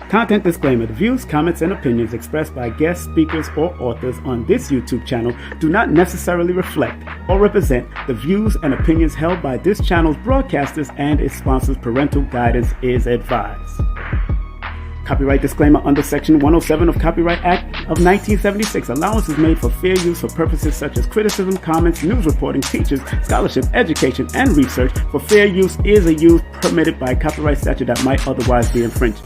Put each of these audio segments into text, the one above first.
Content disclaimer: the views, comments, and opinions expressed by guest speakers or authors on this YouTube channel do not necessarily reflect or represent the views and opinions held by this channel's broadcasters and its sponsors. Parental guidance is advised. Copyright disclaimer under Section 107 of Copyright Act of 1976. Allowance is made for fair use for purposes such as criticism, comments, news reporting, teachers, scholarship, education, and research. For fair use is a use permitted by copyright statute that might otherwise be infringed.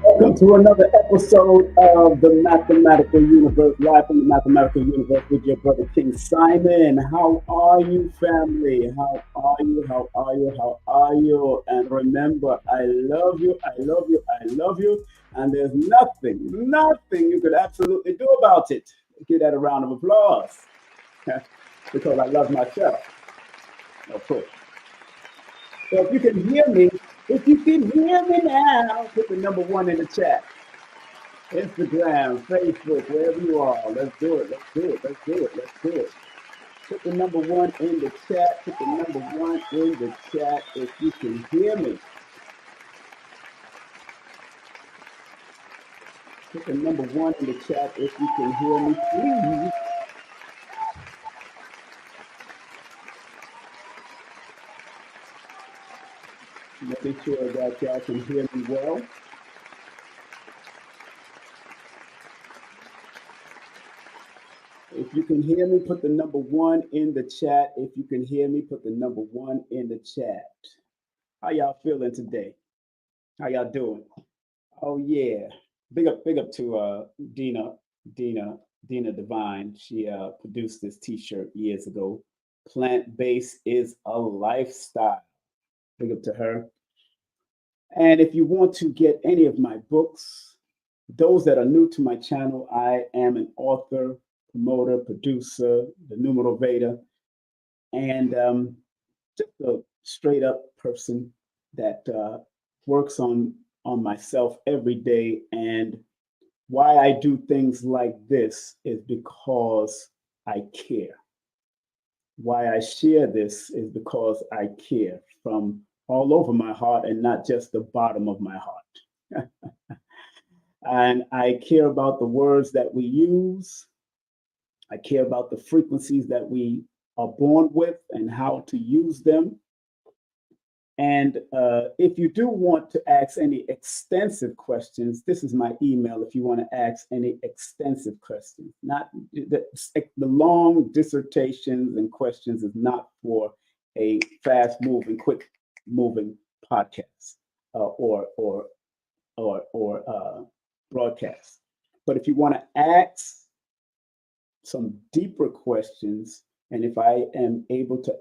Welcome to another episode of the Mathematical Universe, live from the Mathematical Universe with your brother King Simon. How are you, family? How are you? How are you? How are you? And remember, I love you, I love you, I love you. And there's nothing you could absolutely do about it. Give that a round of applause. Because I love myself. Of course. So if you can hear me now, put the number 1 in the chat. Instagram, Facebook, wherever you are. Let's do it. Put the number 1 in the chat. Put the number 1 in the chat if you can hear me. Put the number 1 in the chat if you can hear me, please. Making sure that y'all can hear me well. If you can hear me, put the number 1 in the chat. If you can hear me, put the number 1 in the chat. How y'all feeling today? How y'all doing? Oh yeah. Big up to Dina Divine. She produced this t-shirt years ago. Plant-based is a lifestyle. Big up to her. And if you want to get any of my books, those that are new to my channel, I am an author, promoter, producer, the Numerovational, and just a straight up person that works on myself every day. And why I do things like this is because I care. Why I share this is because I care from all over my heart and not just the bottom of my heart. And I care about the words that we use. I care about the frequencies that we are born with and how to use them. And if you do want to ask any extensive questions, this is my email if you want to ask any extensive questions. Not the long dissertations and questions is not for a fast-moving, quick-moving podcast or broadcast. But if you want to ask some deeper questions, and if I am able to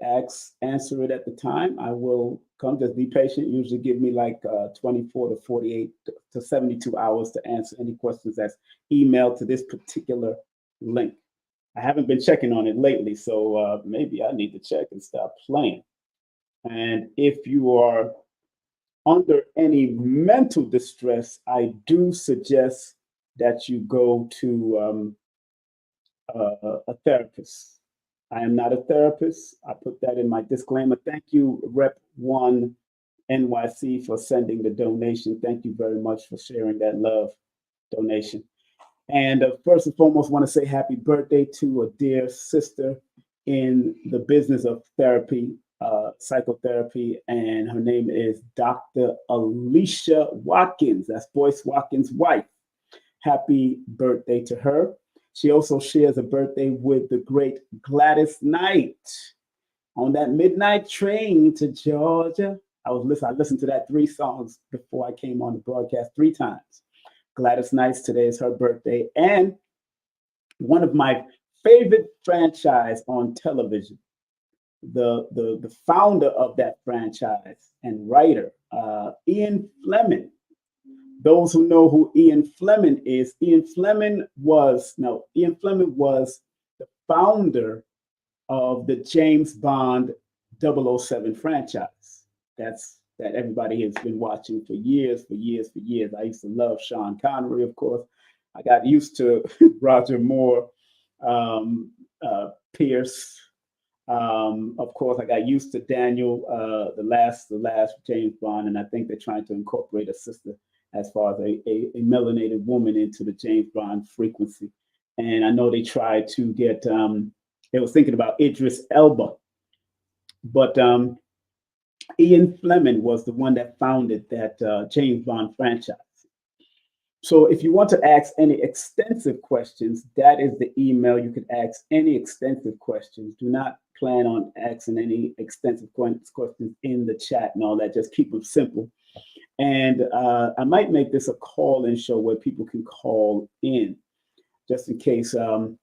answer it at the time, I will come. Just be patient. Usually give me like 24 to 48 to 72 hours to answer any questions that's emailed to this particular link. I haven't been checking on it lately, so maybe I need to check and stop playing. And if you are under any mental distress, I do suggest that you go to a therapist. I am not a therapist. I put that in my disclaimer. Thank you, Rep 1 NYC, for sending the donation. Thank you very much for sharing that love donation. And first and foremost, want to say happy birthday to a dear sister in the business of therapy, psychotherapy, and her name is Dr. Alicia Watkins. That's Boyce Watkins' wife. Happy birthday to her. She also shares a birthday with the great Gladys Knight on that midnight train to Georgia. I listened to that 3 songs before I came on the broadcast 3 times. Gladys Knight, today is her birthday. And one of my favorite franchise on television. The founder of that franchise and writer, Ian Fleming. Those who know who Ian Fleming is, Ian Fleming was the founder of the James Bond 007 franchise. That everybody has been watching for years, for years, for years. I used to love Sean Connery, of course. I got used to Roger Moore, Pierce. Of course, I got used to Daniel, the last James Bond, and I think they're trying to incorporate a sister as far as a melanated woman into the James Bond frequency. And I know they tried to get, they was thinking about Idris Elba, but Ian Fleming was the one that founded that James Bond franchise. So if you want to ask any extensive questions, that is the email. You can ask any extensive questions. Do not plan on asking any extensive questions in the chat and all that. Just keep them simple. And I might make this a call-in show where people can call in, just in case. And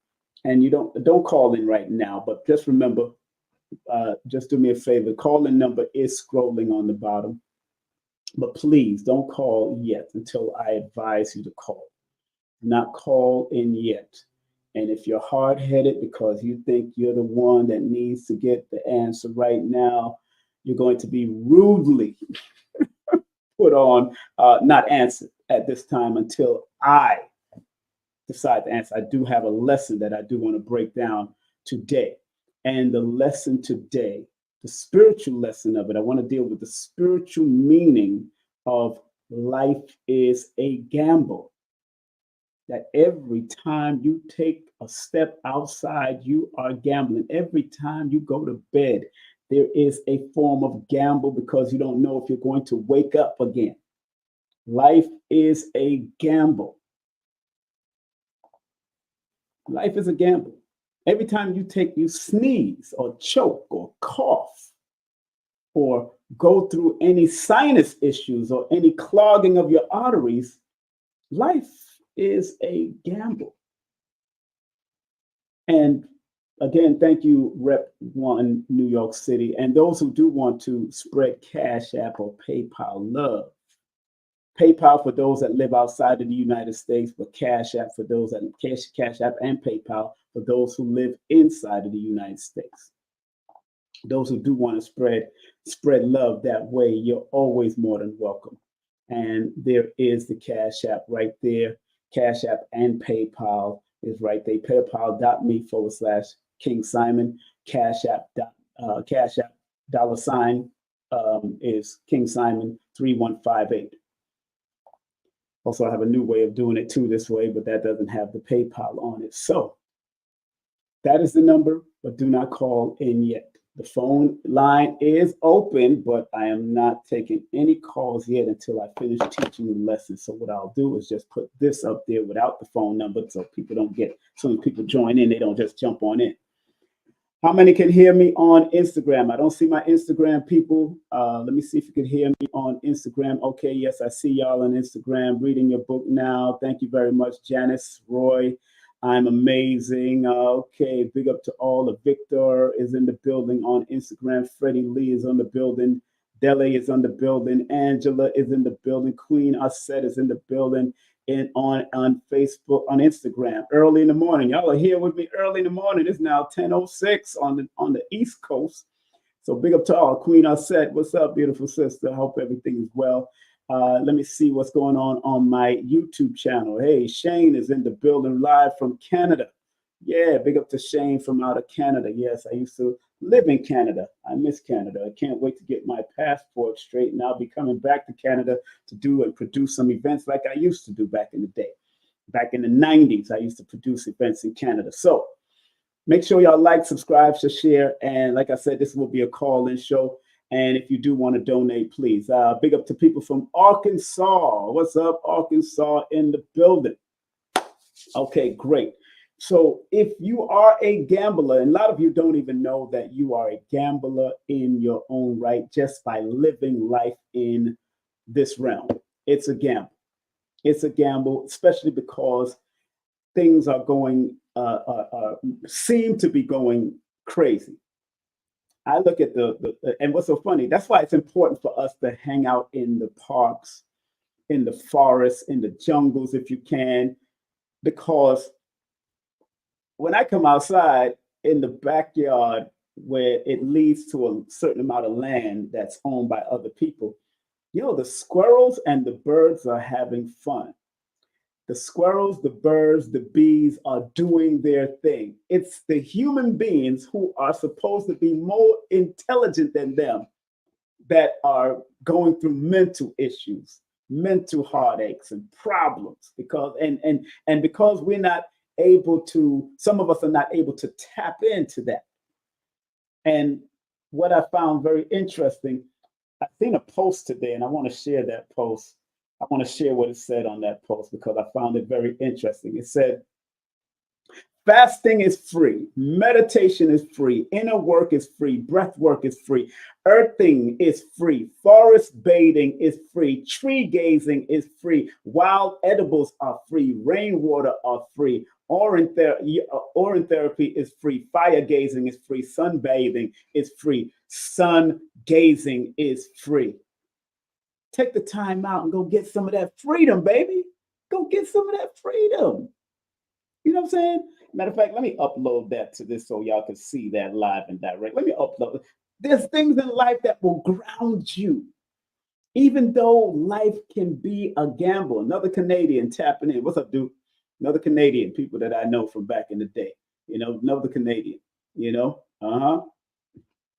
you don't call in right now, but just remember, just do me a favor. Call-in number is scrolling on the bottom. But please don't call yet until I advise you to call. Not call in yet. And if you're hard-headed because you think you're the one that needs to get the answer right now, you're going to be rudely put on not answered at this time until I decide to answer. I do have a lesson that I do want to break down today. And the lesson today, the spiritual lesson of it, I want to deal with the spiritual meaning of life is a gamble. That every time you take a step outside, you are gambling. Every time you go to bed, there is a form of gamble because you don't know if you're going to wake up again. Life is a gamble. Life is a gamble. Every time you sneeze or choke or cough or go through any sinus issues or any clogging of your arteries, life is a gamble. And again, thank you, Rep 1 New York City. And those who do want to spread Cash App or PayPal love. PayPal for those that live outside of the United States, but Cash App for those that Cash App and PayPal for those who live inside of the United States. Those who do want to spread love that way, you're always more than welcome. And there is the Cash App right there. Cash App and PayPal is right there. PayPal.me/King Simon. Cash App $ is King Simon 3158. Also, I have a new way of doing it too this way, but that doesn't have the PayPal on it. So that is the number, but do not call in yet. The phone line is open, but I am not taking any calls yet until I finish teaching the lesson. So what I'll do is just put this up there without the phone number so people don't get, so when people join in, they don't just jump on in. How many can hear me on Instagram? I don't see my Instagram people. Let me see if you can hear me on Instagram. Okay, yes, I see y'all on Instagram. Reading your book now. Thank you very much, Janice, Roy. I'm amazing. Okay, big up to all. The Victor is in the building on Instagram. Freddie Lee is on the building. Dele is on the building. Angela is in the building. Queen Aset is in the building. And on Facebook, on Instagram, early in the morning. Y'all are here with me early in the morning. It's now 10:06 on the East Coast. So big up to all. Queen Aset, what's up, beautiful sister? I hope everything is well. Let me see what's going on my YouTube channel. Hey, Shane is in the building live from Canada. Yeah, big up to Shane from out of Canada. Yes, I used to live in Canada. I miss Canada. I can't wait to get my passport straight, and I'll be coming back to Canada to do and produce some events like I used to do back in the day. Back in the 90s, I used to produce events in Canada. So make sure y'all like, subscribe, share, and like I said, this will be a call-in show. And if you do want to donate, please. Big up to people from Arkansas. What's up, Arkansas in the building? Okay, great. So if you are a gambler, and a lot of you don't even know that you are a gambler in your own right just by living life in this realm. It's a gamble. It's a gamble, especially because things are going seem to be going crazy. I look at and what's so funny, that's why it's important for us to hang out in the parks, in the forests, in the jungles if you can, because when I come outside in the backyard where it leads to a certain amount of land that's owned by other people, the squirrels and the birds are having fun. The squirrels, the birds, the bees are doing their thing. It's the human beings who are supposed to be more intelligent than them that are going through mental issues, mental heartaches and problems and because we're not able to, some of us are not able to tap into that. And what I found very interesting, I seen a post today and I want to share that post. I want to share what it said on that post because I found it very interesting. It said, fasting is free, meditation is free, inner work is free, breath work is free, earthing is free, forest bathing is free, tree gazing is free, wild edibles are free, rainwater are free, orange therapy is free, fire gazing is free, sunbathing is free, sun gazing is free. Take the time out and go get some of that freedom, baby. Go get some of that freedom. You know what I'm saying? Matter of fact, let me upload that to this so y'all can see that live and direct. Let me upload it. There's things in life that will ground you, even though life can be a gamble. Another Canadian tapping in. What's up, dude? Another Canadian, people that I know from back in the day. Another Canadian,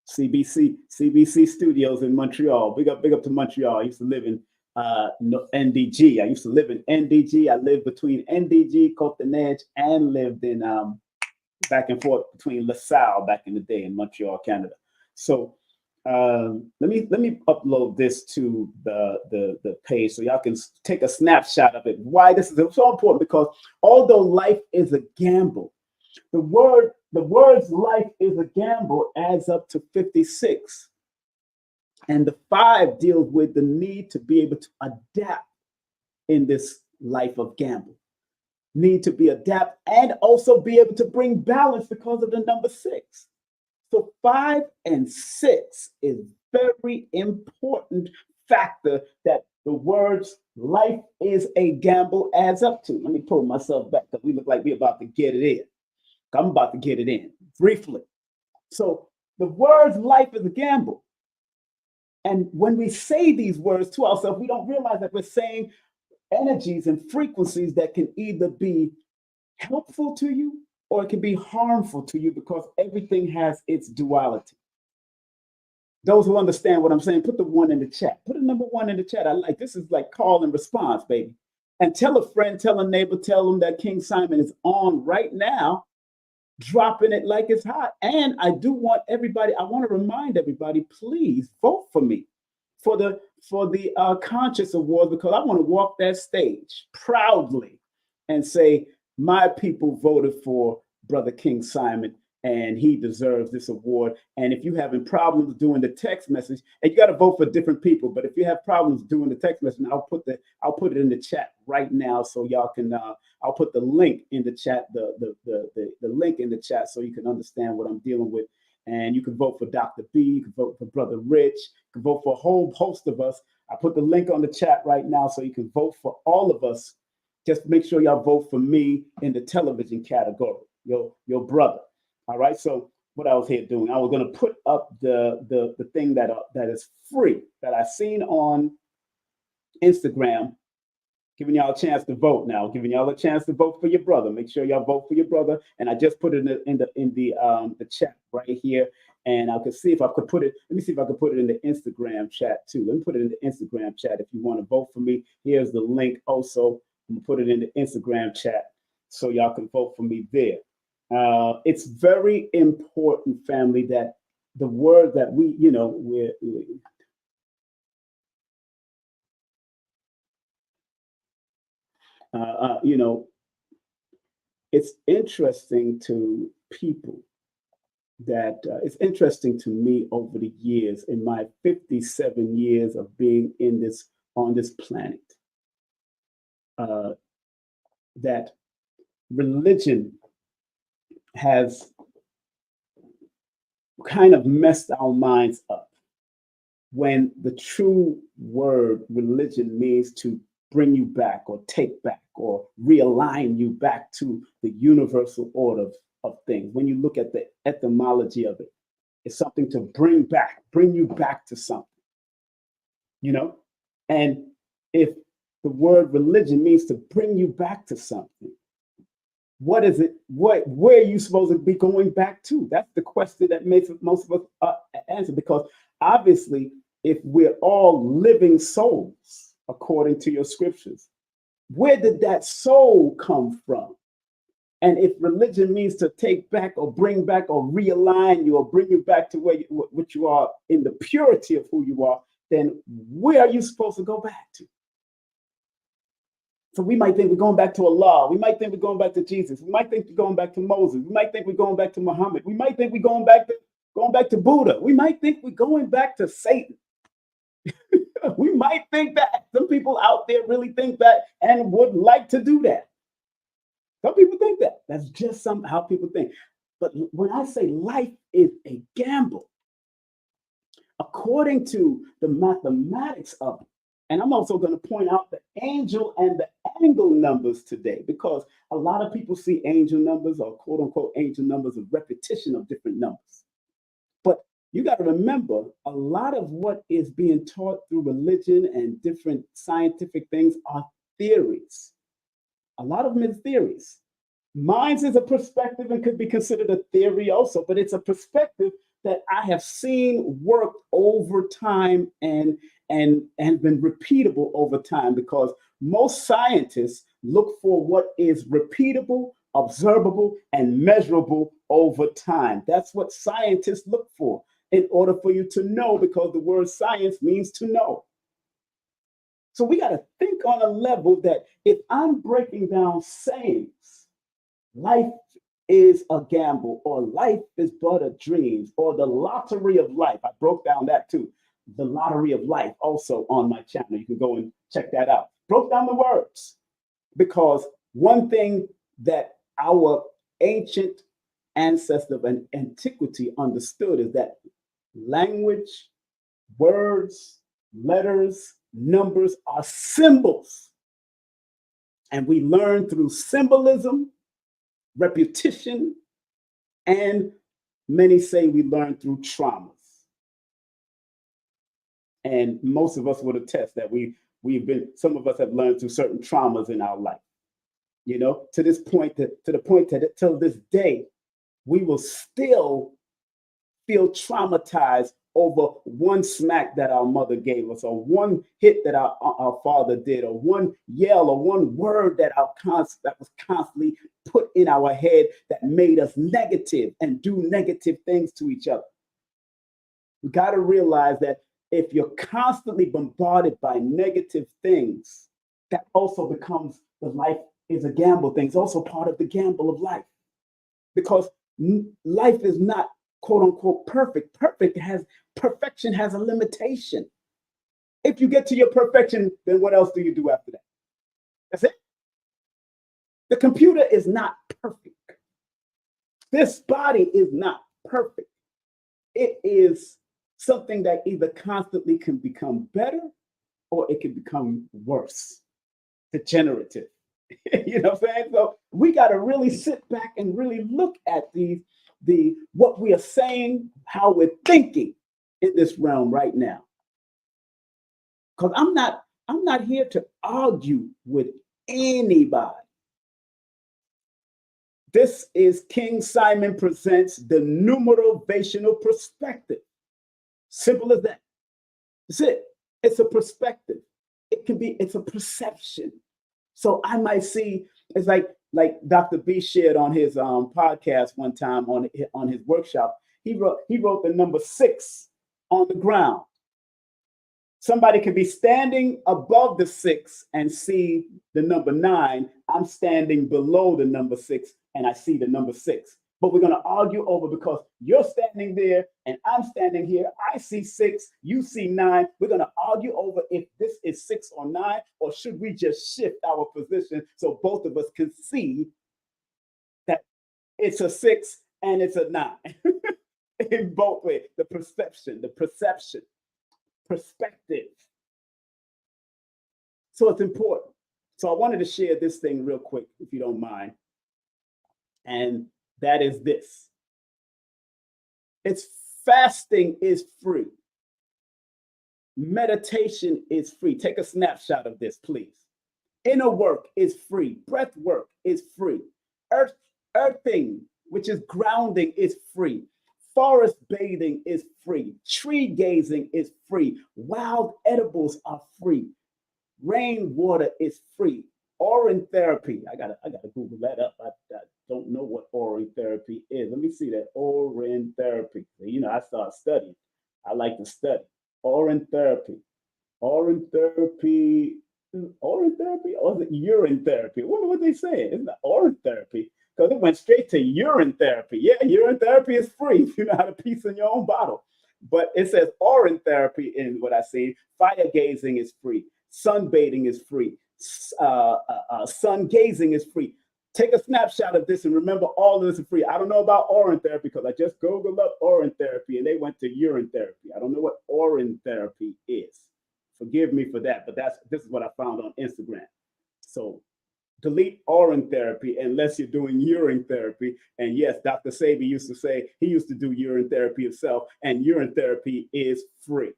CBC Studios in Montreal. Big up to Montreal. I used to live in NDG. I used to live in NDG. I lived between NDG, Côte-des-Neiges, and lived in back and forth between LaSalle back in the day in Montreal, Canada. So let me upload this to the page so y'all can take a snapshot of it. Why this is so important, because although life is a gamble, the words life is a gamble adds up to 56. And the 5 deals with the need to be able to adapt in this life of gamble. Need to be adapt and also be able to bring balance because of the number 6. So 5 and 6 is very important factor that the words life is a gamble adds up to. Let me pull myself back because we look like we're about to get it in. I'm about to get it in briefly. So the words life is a gamble. And when we say these words to ourselves, we don't realize that we're saying energies and frequencies that can either be helpful to you or it can be harmful to you, because everything has its duality. Those who understand what I'm saying, put the 1 in the chat. Put a number 1 in the chat. I like this. Is like call and response, baby. And tell a friend, tell a neighbor, tell them that King Simon is on right now, dropping it like it's hot. And I do want everybody, I want to remind everybody, please vote for me for the Conscious Award, because I want to walk that stage proudly and say, my people voted for Brother King Simon and he deserves this award. And if you're having problems doing the text message, and you got to vote for different people, but if you have problems doing the text message, I'll put it in the chat right now so y'all can. I'll put the link in the chat, the link in the chat so you can understand what I'm dealing with. And you can vote for Dr. B, you can vote for Brother Rich, you can vote for a whole host of us. I put the link on the chat right now so you can vote for all of us. Just make sure y'all vote for me in the television category, your brother. All right. So what I was here doing, I was going to put up the thing that is free that I seen on Instagram, giving y'all a chance to vote now, giving y'all a chance to vote for your brother. Make sure y'all vote for your brother. And I just put it in the chat right here. And I could see if I could put it. Let me see if I could put it in the Instagram chat too. Let me put it in the Instagram chat if you want to vote for me. Here's the link also. I'm gonna put it in the Instagram chat so y'all can vote for me there. It's very important, family, that the word that we, it's interesting to people that it's interesting to me over the years, in my 57 years of being on this planet, that religion has kind of messed our minds up when the true word religion means to bring you back or take back or realign you back to the universal order of things. When you look at the etymology of it, it's something to bring you back to something, you know? And if the word religion means to bring you back to something, what is it? Where are you supposed to be going back to? That's the question that makes most of us answer. Because obviously, if we're all living souls, according to your scriptures, where did that soul come from? And if religion means to take back or bring back or realign you or bring you back to what you are in the purity of who you are, then where are you supposed to go back to? So we might think we're going back to Allah. We might think we're going back to Jesus. We might think we're going back to Moses. We might think we're going back to Muhammad. We might think we're going back to Buddha. We might think we're going back to Satan. We might think that. Some people out there really think that and would like to do that. Some people think that. That's just how people think. But when I say life is a gamble, according to the mathematics of it, and I'm also going to point out the angel and the angle numbers today, because a lot of people see angel numbers or quote unquote angel numbers as repetition of different numbers. But you got to remember, a lot of what is being taught through religion and different scientific things are theories. A lot of them is theories. Mine is a perspective and could be considered a theory also, but it's a perspective that I have seen work over time and been repeatable over time, because most scientists look for what is repeatable, observable, and measurable over time. That's what scientists look for in order for you to know, because the word science means to know. So we got to think on a level that if I'm breaking down sayings, life is a gamble, or life is but a dream, or the lottery of life. I broke down that too. The lottery of life, also on my channel. You can go and check that out. Broke down the words, because one thing that our ancient ancestors and antiquity understood is that language, words, letters, numbers are symbols. And we learn through symbolism, repetition, and many say we learn through traumas. And most of us would attest that some of us have learned through certain traumas in our life. You know, to the point that till this day, we will still feel traumatized over one smack that our mother gave us, or one hit that our father did, or one yell, or one word that was constantly put in our head that made us negative and do negative things to each other. We got to realize that if you're constantly bombarded by negative things, that also becomes the life is a gamble thing. It's also part of the gamble of life, because life is not quote unquote perfect. Perfection has a limitation. If you get to your perfection, then what else do you do after that? That's it. The computer is not perfect. This body is not perfect. It is something that either constantly can become better or it can become worse, degenerative. You know what I'm saying? So we got to really sit back and really look at the what we are saying, how we're thinking in this realm right now. Because I'm not here to argue with anybody. This is King Simon Presents the Numerovational Perspective. Simple as that. That's it. It's a perspective. It's a perception. So I might see, it's like Dr. B shared on his podcast one time on his workshop. He wrote the number 6 on the ground. Somebody could be standing above the 6 and see the number 9. I'm standing below the number 6 and I see the number 6. But we're going to argue over, because you're standing there and I'm standing here. I see 6, you see 9. We're going to argue over if this is 6 or 9, or should we just shift our position so both of us can see that It's a 6 and it's a 9. In both ways, the perception, perspective. So it's important. So I wanted to share this thing real quick, if you don't mind. And that is this. It's fasting is free. Meditation is free. Take a snapshot of this, please. Inner work is free. Breath work is free. Earthing, which is grounding, is free. Forest bathing is free. Tree gazing is free. Wild edibles are free. Rainwater is free. Orin therapy. I gotta Google that up. I don't know what orin therapy is. Let me see that. Orin therapy. I start studying. I like to study. Orin therapy. Orin therapy. Orin therapy or is it urine therapy? I wonder what they say. It's not orin therapy because it went straight to urine therapy. Yeah, urine therapy is free if you know how to piece in your own bottle. But it says orin therapy in what I see. Fire gazing is free. Sunbathing is free. Sun gazing is free. Take a snapshot of this and remember all of this is free. I don't know about orin therapy because I just Googled up orin therapy and they went to urine therapy. I don't know what orin therapy is. Forgive me for that, but this is what I found on Instagram. So delete orin therapy unless you're doing urine therapy. And yes, Dr. Sabi used to say he used to do urine therapy himself, and urine therapy is free.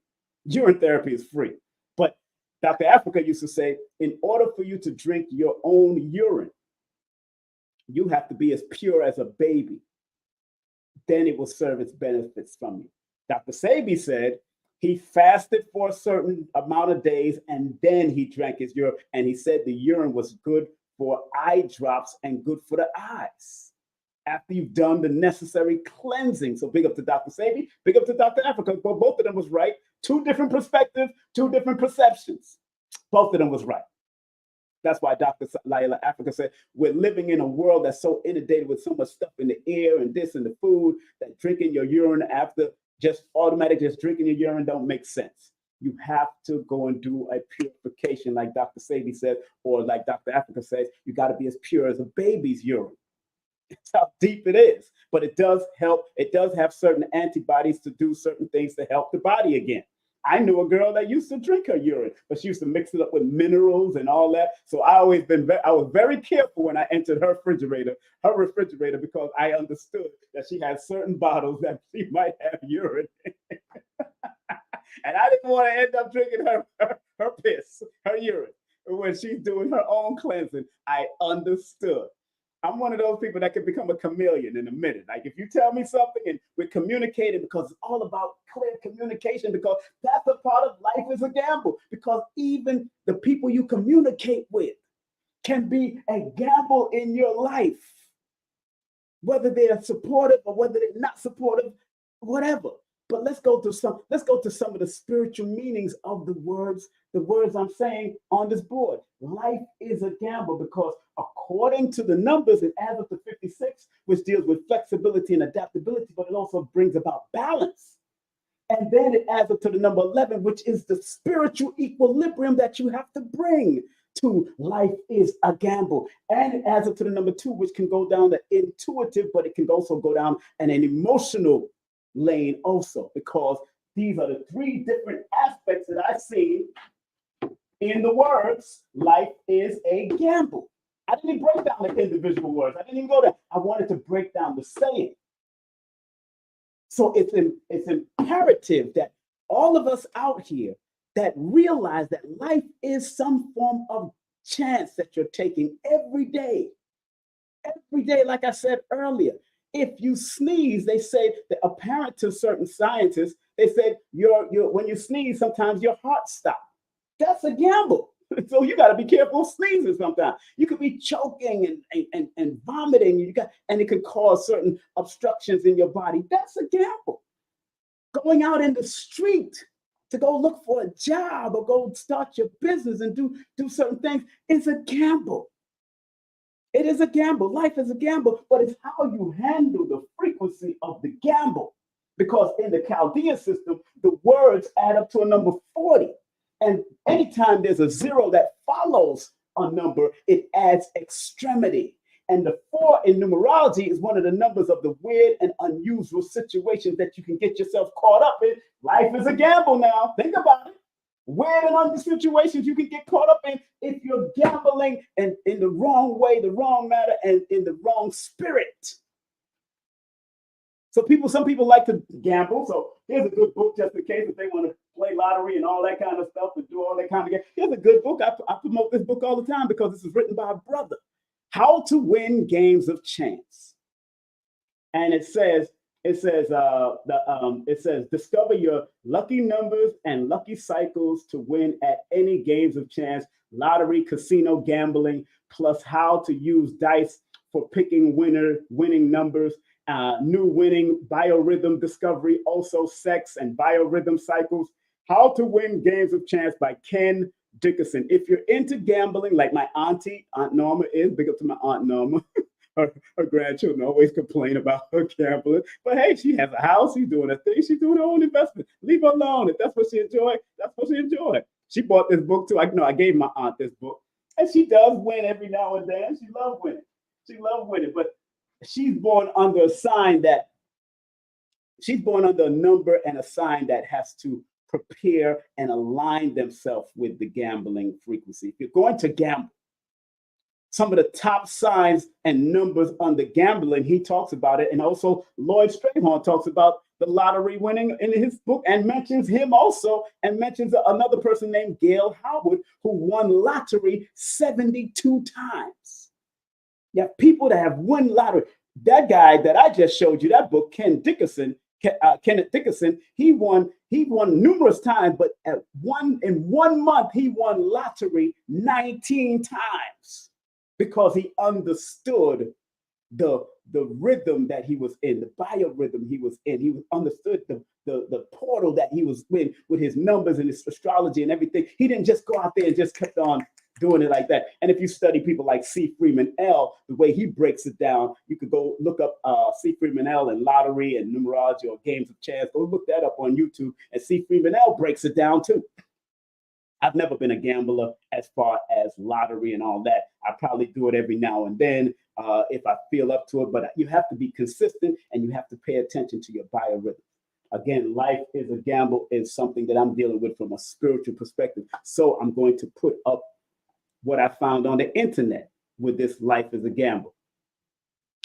Urine therapy is free. But Dr. Africa used to say, in order for you to drink your own urine, you have to be as pure as a baby. Then it will serve its benefits from you. Dr. Sabi said he fasted for a certain amount of days and then he drank his urine. And he said the urine was good for eye drops and good for the eyes after you've done the necessary cleansing. So big up to Dr. Sabi, big up to Dr. Africa. But both of them was right. Two different perspectives, two different perceptions. Both of them was right. That's why Dr. Laila Africa said, we're living in a world that's so inundated with so much stuff in the air and this and the food that drinking your urine after just drinking your urine don't make sense. You have to go and do a purification like Dr. Sabi said, or like Dr. Africa says, you got to be as pure as a baby's urine. That's how deep it is. But it does help. It does have certain antibodies to do certain things to help the body again. I knew a girl that used to drink her urine, but she used to mix it up with minerals and all that. So I was very careful when I entered her refrigerator, because I understood that she had certain bottles that she might have urine. And I didn't want to end up drinking her piss, her urine, when she's doing her own cleansing. I understood. I'm one of those people that can become a chameleon in a minute. Like if you tell me something and we're communicating, because it's all about clear communication, because that's a part of life is a gamble. Because even the people you communicate with can be a gamble in your life, whether they are supportive or whether they're not supportive, whatever. But let's go to some of the spiritual meanings of the words I'm saying on this board. Life is a gamble because according to the numbers, it adds up to 56, which deals with flexibility and adaptability, but it also brings about balance. And then it adds up to the number 11, which is the spiritual equilibrium that you have to bring to life is a gamble. And it adds up to the number 2, which can go down the intuitive, but it can also go down an emotional lane also, because these are the 3 different aspects that I see in the words, life is a gamble. I didn't even break down the individual words. I didn't even go there. I wanted to break down the saying. So it's imperative that all of us out here that realize that life is some form of chance that you're taking every day. Every day, like I said earlier. If you sneeze, they say that apparent to certain scientists, they said when you sneeze, sometimes your heart stops. That's a gamble. So you got to be careful of sneezing sometimes. You could be choking and vomiting, and it could cause certain obstructions in your body. That's a gamble. Going out in the street to go look for a job or go start your business and do certain things is a gamble. It is a gamble. Life is a gamble, but it's how you handle the frequency of the gamble. Because in the Chaldean system, the words add up to a number 40. And anytime there's a 0 that follows a number, it adds extremity. And the 4 in numerology is one of the numbers of the weird and unusual situations that you can get yourself caught up in. Life is a gamble now. Think about it. Weird and unusual situations you can get caught up in if you're gambling and in the wrong way, the wrong matter, and in the wrong spirit. So some people like to gamble. So here's a good book just in case if they want to play lottery and all that kind of stuff and do all that kind of game. Here's a good book. I promote this book all the time because this is written by a brother. How to Win Games of Chance. And it says discover your lucky numbers and lucky cycles to win at any games of chance, lottery, casino, gambling, plus how to use dice for picking winning numbers. New winning biorhythm discovery, also sex and biorhythm cycles. How to Win Games of Chance by Ken Dickerson. If you're into gambling, like my Aunt Norma is, big up to my Aunt Norma. her grandchildren always complain about her gambling, but hey, she has a house. She's doing a thing. She's doing her own investment. Leave her alone. If that's what she enjoys, that's what she enjoys. She bought this book too. I gave my aunt this book, and she does win every now and then. She loves winning, but she's born under a sign that she's born under a number and a sign that has to prepare and align themselves with the gambling frequency. If you're going to gamble, some of the top signs and numbers on the gambling, he talks about it. And also Lloyd Strayhorn talks about the lottery winning in his book and mentions him also, and mentions another person named Gail Howard who won lottery 72 times. You have people that have won lottery. That guy that I just showed you, that book, Kenneth Dickerson, he won numerous times, but in 1 month, he won lottery 19 times because he understood the rhythm that he was in, the biorhythm he was in. He understood the portal that he was in with his numbers and his astrology and everything. He didn't just go out there and just kept on doing it like that. And if you study people like C. Freeman L., the way he breaks it down, you could go look up C. Freeman L. and lottery and numerology or games of chance. Go look that up on YouTube, and C. Freeman L. breaks it down too. I've never been a gambler as far as lottery and all that. I probably do it every now and then if I feel up to it, but you have to be consistent and you have to pay attention to your biorhythm. Again, life is a gamble is something that I'm dealing with from a spiritual perspective. So I'm going to put up what I found on the internet with this life is a gamble.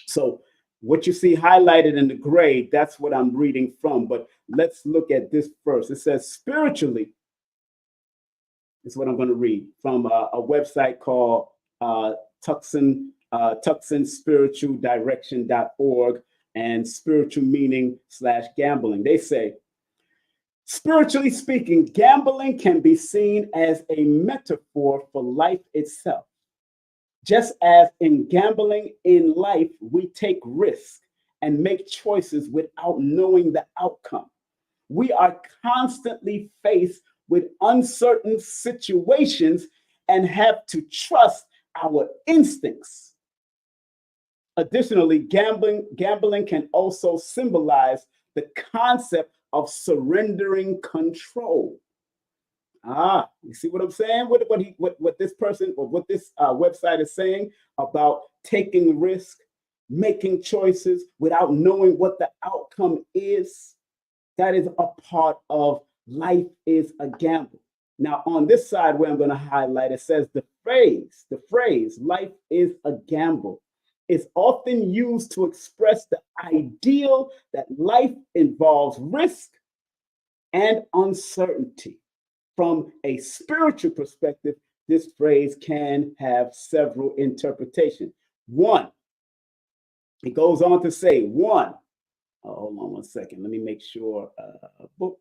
So what you see highlighted in the gray, that's what I'm reading from. But let's look at this first. It says spiritually, is what I'm going to read from a website called TucsonSpiritualDirection.org and spiritual meaning /gambling. They say, spiritually speaking, gambling can be seen as a metaphor for life itself. Just as in gambling in life, we take risks and make choices without knowing the outcome. We are constantly faced with uncertain situations and have to trust our instincts. Additionally, gambling can also symbolize the concept of surrendering control. You see what I'm saying? What this person or what this website is saying about taking risk, making choices without knowing what the outcome is. That is a part of life is a gamble. Now, on this side where I'm going to highlight, it says the phrase life is a gamble is often used to express the ideal that life involves risk and uncertainty. From a spiritual perspective, this phrase can have several interpretations. One, it goes on to say, hold on one second. Let me make sure. Let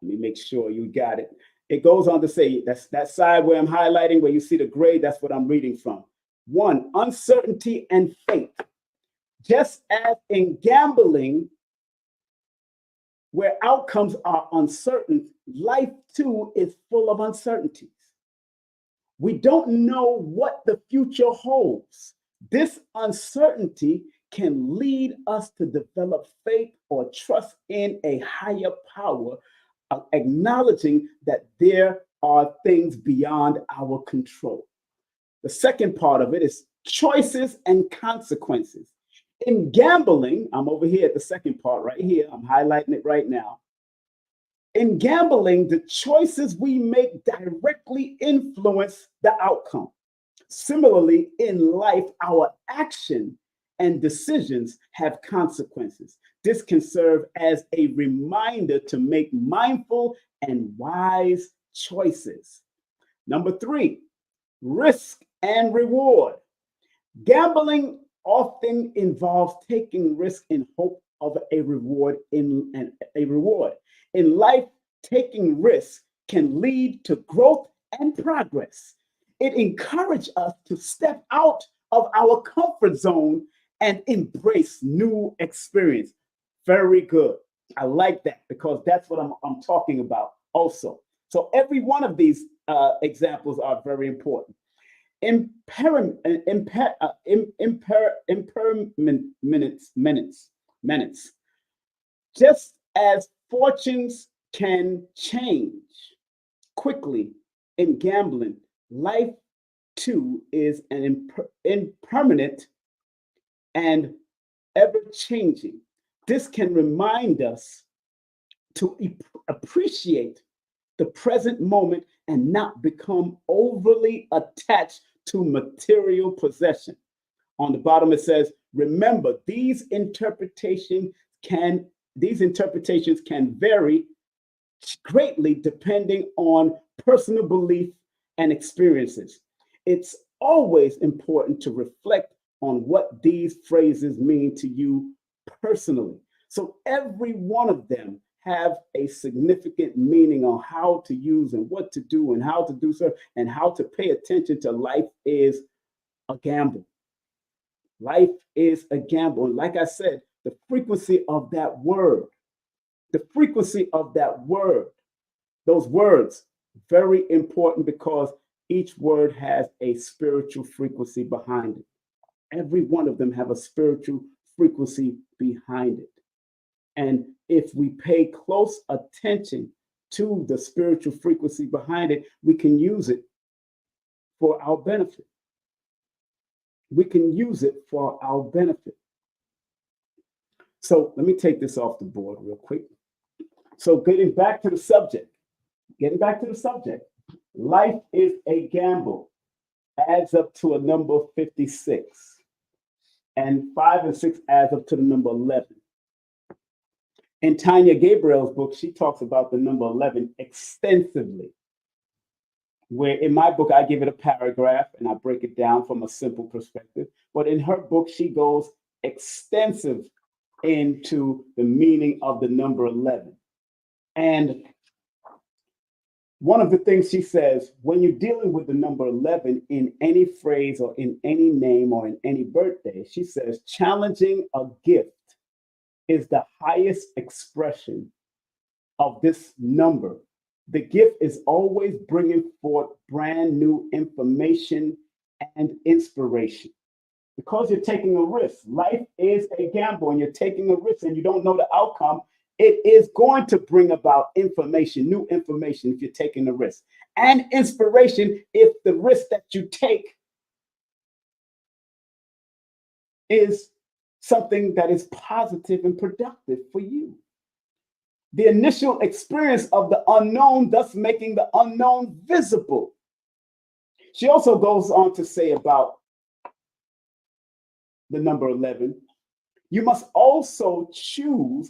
me make sure you got it. It goes on to say, that's that side where I'm highlighting, where you see the gray, that's what I'm reading from. One, uncertainty and faith. Just as in gambling, where outcomes are uncertain, life too is full of uncertainties. We don't know what the future holds. This uncertainty can lead us to develop faith or trust in a higher power, acknowledging that there are things beyond our control. The second part of it is choices and consequences. In gambling, I'm over here at the second part right here. I'm highlighting it right now. In gambling, the choices we make directly influence the outcome. Similarly, in life, our action and decisions have consequences. This can serve as a reminder to make mindful and wise choices. Number three, risk and reward. Gambling often involves taking risk in hope of a reward in life. Taking risks can lead to growth and progress. It encourages us to step out of our comfort zone and embrace new experience. Very good. I like that because that's what I'm talking about also. So every one of these examples are very important. Impermanence. Just as fortunes can change quickly in gambling, life too is an impermanent and ever changing. This can remind us to appreciate the present moment and not become overly attached to material possession. On the bottom it says, remember, can these interpretations can vary greatly depending on personal belief and experiences. It's always important to reflect on what these phrases mean to you personally. So every one of them have a significant meaning on how to use and what to do and how to do so and how to pay attention to life is a gamble. Life is a gamble. And like I said, the frequency of that word, the frequency of that word, those words, very important because each word has a spiritual frequency behind it. Every one of them have a spiritual frequency behind it. And if we pay close attention to the spiritual frequency behind it, we can use it for our benefit. We can use it for our benefit. So let me take this off the board real quick. So getting back to the subject, life is a gamble adds up to a number 56, and 5 and 6 adds up to the number 11. In Tanya Gabriel's book, she talks about the number 11 extensively. Where in my book, I give it a paragraph and I break it down from a simple perspective. But in her book, she goes extensive into the meaning of the number 11. And one of the things she says, when you're dealing with the number 11 in any phrase or in any name or in any birthday, she says, challenging a gift is the highest expression of this number. The gift is always bringing forth brand new information and inspiration. Because you're taking a risk. Life is a gamble and you're taking a risk and you don't know the outcome. It is going to bring about information, new information if you're taking a risk. And inspiration if the risk that you take is something that is positive and productive for you. The initial experience of the unknown, thus making the unknown visible. She also goes on to say about the number 11, you must also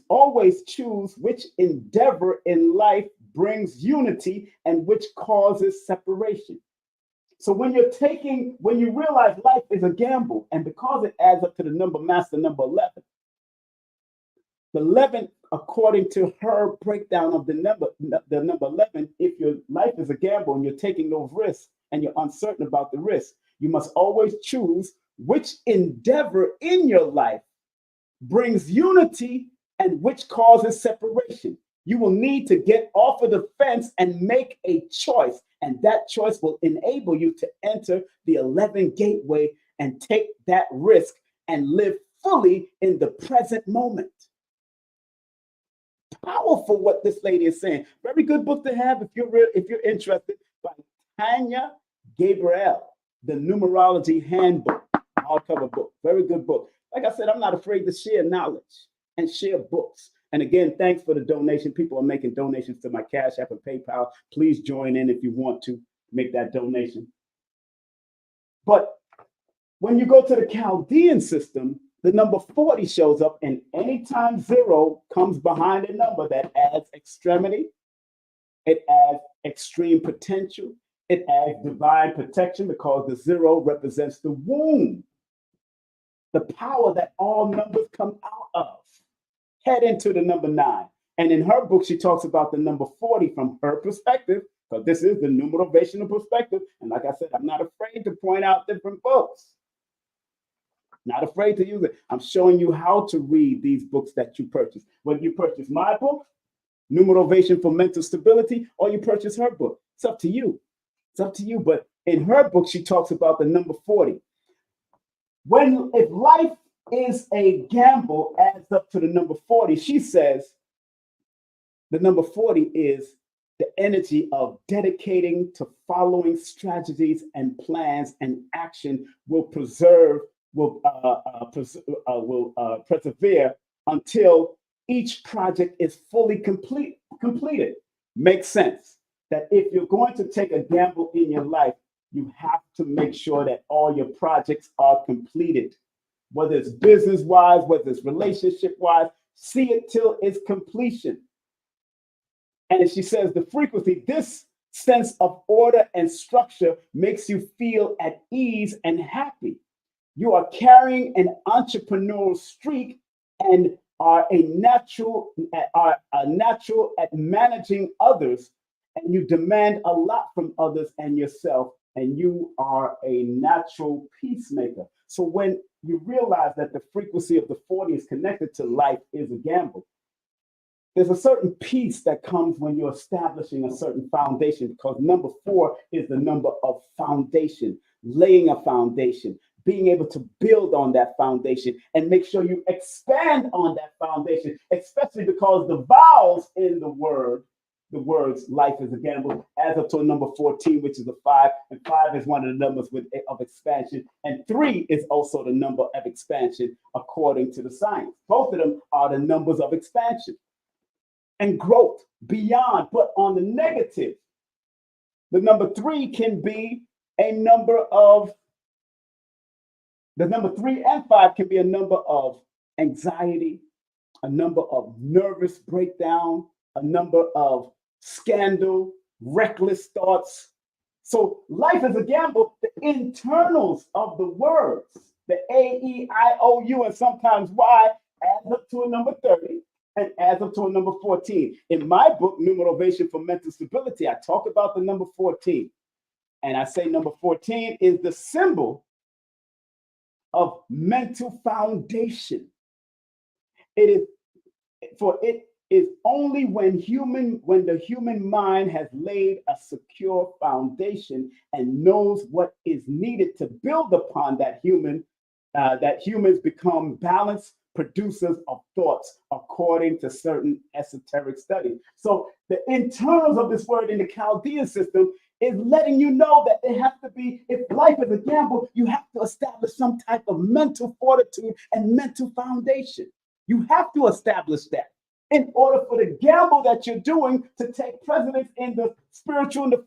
always choose which endeavor in life brings unity and which causes separation. So when you realize life is a gamble, and because it adds up to the number master, number 11, the 11, according to her breakdown of the number 11, if your life is a gamble and you're taking those risks and you're uncertain about the risk, you must always choose which endeavor in your life brings unity and which causes separation. You will need to get off of the fence and make a choice, and that choice will enable you to enter the 11 gateway and take that risk and live fully in the present moment. Powerful what this lady is saying. Very good book to have if you're interested, by Tanya Gabriel, the Numerology Handbook. hardcover book. Very good book. Like I said, I'm not afraid to share knowledge and share books. And again, thanks for the donation. People are making donations to my Cash App and PayPal. Please join in if you want to make that donation. But when you go to the Chaldean system, the number 40 shows up, and anytime 0 comes behind a number, that adds extremity, it adds extreme potential, it adds divine protection, because the 0 represents the womb, the power that all numbers come out of. Head into the number 9. And in her book, she talks about the number 40 from her perspective, because this is the numerovational perspective. And like I said, I'm not afraid to point out different books. Not afraid to use it. I'm showing you how to read these books that you purchase. Whether you purchase my book, Numerovation for Mental Stability, or you purchase her book. It's up to you. It's up to you. But in her book, she talks about the number 40. If life is a gamble, adds up to the number 40, she says the number 40 is the energy of dedicating to following strategies and plans, and action will persevere until each project is fully completed. Makes sense that if you're going to take a gamble in your life, you have to make sure that all your projects are completed, whether it's business-wise, whether it's relationship-wise. See it till its completion. And as she says, the frequency, this sense of order and structure makes you feel at ease and happy. You are carrying an entrepreneurial streak and are natural at managing others, and you demand a lot from others and yourself, and you are a natural peacemaker. So when you realize that the frequency of the 40 is connected to life is a gamble, there's a certain peace that comes when you're establishing a certain foundation, because number 4 is the number of foundation, laying a foundation, being able to build on that foundation and make sure you expand on that foundation, especially because the vowels in the words life is a gamble, adds up to a number 14, which is a 5, and 5 is one of the numbers of expansion, and 3 is also the number of expansion according to the science. Both of them are the numbers of expansion and growth beyond. But on the negative, the number 3 can be a number of, the number 3 and 5 can be a number of anxiety, a number of nervous breakdown, a number of scandal, reckless thoughts. So life is a gamble. The internals of the words, the A, E, I, O, U, and sometimes Y, adds up to a number 30 and adds up to a number 14. In my book, Numerovation for Mental Stability, I talk about the number 14. And I say number 14 is the symbol of mental foundation. It is only when the human mind has laid a secure foundation and knows what is needed to build upon that humans become balanced producers of thoughts, according to certain esoteric studies. So the internals of this word in the Chaldean system is letting you know that there has to be, if life is a gamble, you have to establish some type of mental fortitude and mental foundation. You have to establish that in order for the gamble that you're doing to take precedence in the spiritual and the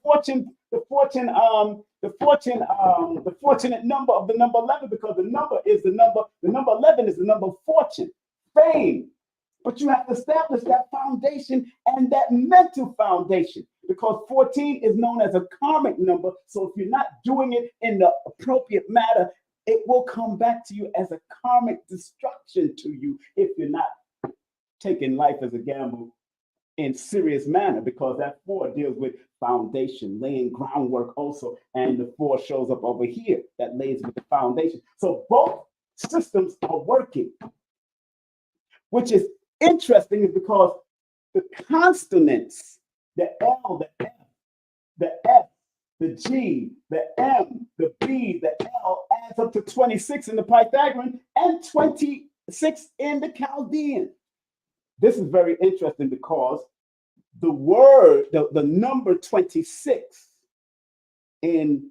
fortunate number of the number 11, because the number 11 is the number of fortune, fame. But you have to establish that foundation and that mental foundation, because 14 is known as a karmic number. So if you're not doing it in the appropriate manner, it will come back to you as a karmic destruction to you if you're not taking life as a gamble in serious manner, because that 4 deals with foundation, laying groundwork also, and the 4 shows up over here that lays with the foundation. So both systems are working, which is interesting, is because the consonants, the L, the F, the S, the G, the M, the B, the L adds up to 26 in the Pythagorean and 26 in the Chaldean. This is very interesting because the word, the number 26 in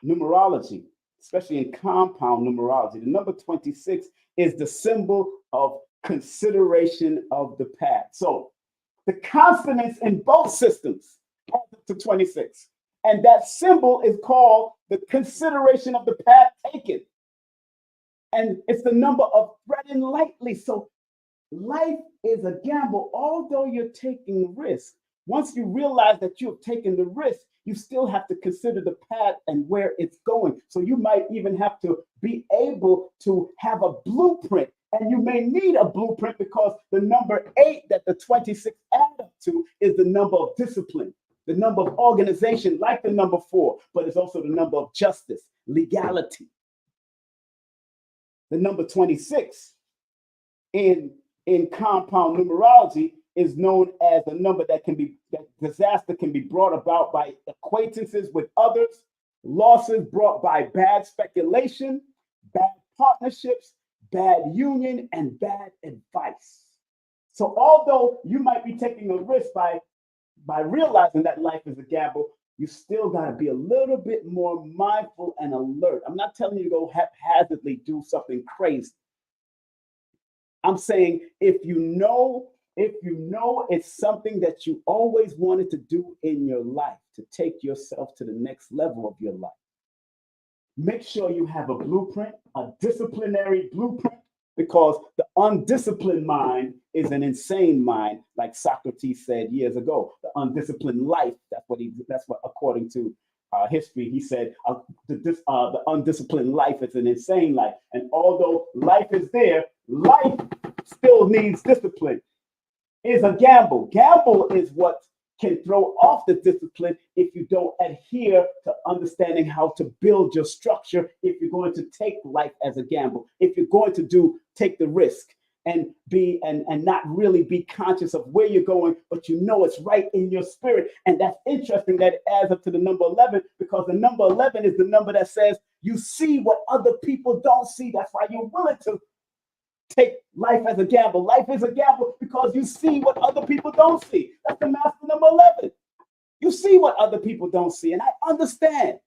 numerology especially in compound numerology. The number 26 is the symbol of consideration of the past. So the consonants in both systems add up to 26. And that symbol is called the consideration of the path taken. And it's the number of treading lightly. So life is a gamble, although you're taking risks. Once you realize that you have taken the risk, you still have to consider the path and where it's going. So you might even have to be able to have a blueprint. And you may need a blueprint because the number 8 that the 26 add up to is the number of discipline, the number of organization, like the number 4, but it's also the number of justice, legality. The number 26 in compound numerology is known as a number that disaster can be brought about by acquaintances with others, losses brought by bad speculation, bad partnerships, bad union, and bad advice. So although you might be taking a risk by realizing that life is a gamble, you still got to be a little bit more mindful and alert. I'm not telling you to go haphazardly do something crazy. I'm saying if you know it's something that you always wanted to do in your life, to take yourself to the next level of your life, make sure you have a blueprint, a disciplinary blueprint, because the undisciplined mind is an insane mind, like Socrates said years ago. The undisciplined life, that's what according to history, he said, the undisciplined life is an insane life. And although life is there, life still needs discipline. It's a gamble. Gamble is what can throw off the discipline if you don't adhere to understanding how to build your structure, if you're going to take life as a gamble, if you're going to take the risk and not really be conscious of where you're going, but you know it's right in your spirit. And that's interesting that it adds up to the number 11, because the number 11 is the number that says you see what other people don't see. That's why you're willing to take life as a gamble. Life is a gamble because you see what other people don't see. That's the master number 11. You see what other people don't see. And I understand.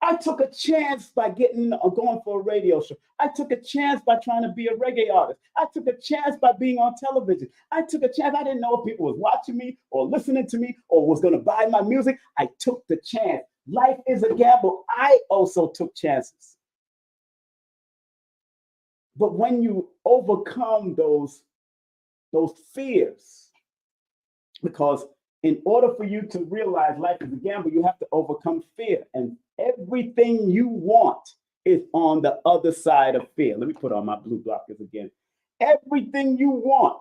I took a chance by going for a radio show. I took a chance by trying to be a reggae artist. I took a chance by being on television. I took a chance. I didn't know if people was watching me or listening to me or was going to buy my music. I took the chance. Life is a gamble. I also took chances. But when you overcome those fears, because in order for you to realize life is a gamble, you have to overcome fear. And everything you want is on the other side of fear. Let me put on my blue blockers again. Everything you want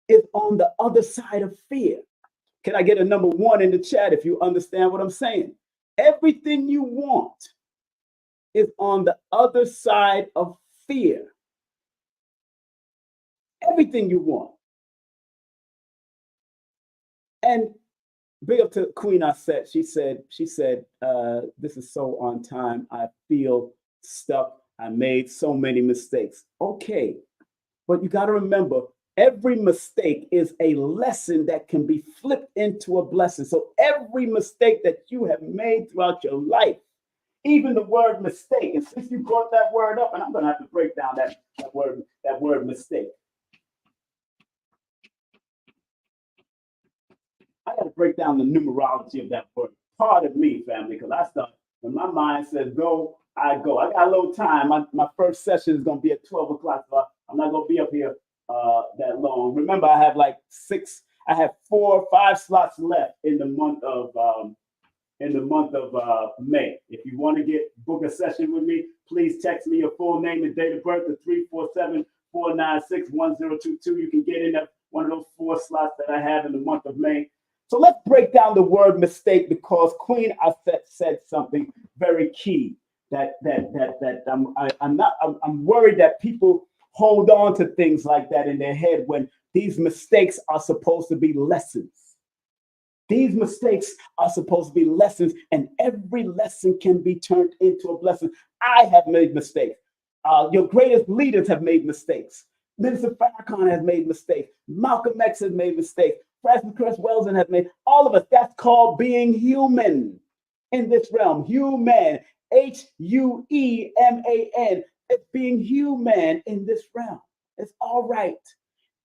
is on the other side of fear. Can I get a number 1 in the chat if you understand what I'm saying? Everything you want is on the other side of fear. Everything you want. And big up to Queen Aset. She said, this is so on time. I feel stuck. I made so many mistakes. Okay, but you got to remember, every mistake is a lesson that can be flipped into a blessing. So every mistake that you have made throughout your life, even the word mistake, and since you brought that word up, and I'm going to have to break down that word mistake. I got to break down the numerology of that word. Pardon me, family, because I start, when my mind says go, I go. I got a little time. My first session is going to be at 12 o'clock, so I'm not going to be up here that long. Remember, I have 4 or 5 slots left in the month of May. If you want to book a session with me, please text me your full name and date of birth to 347-496-1022. You can get in one of those 4 slots that I have in the month of May. So let's break down the word mistake, because Queen Aset said something very key that I'm worried that people hold on to things like that in their head when these mistakes are supposed to be lessons. These mistakes are supposed to be lessons, and every lesson can be turned into a blessing. I have made mistakes. Your greatest leaders have made mistakes. Minister Farrakhan has made mistakes. Malcolm X has made mistakes. Francis Chris Welton has made, all of us. That's called being human in this realm. Human. Hueman. It's being human in this realm. It's all right.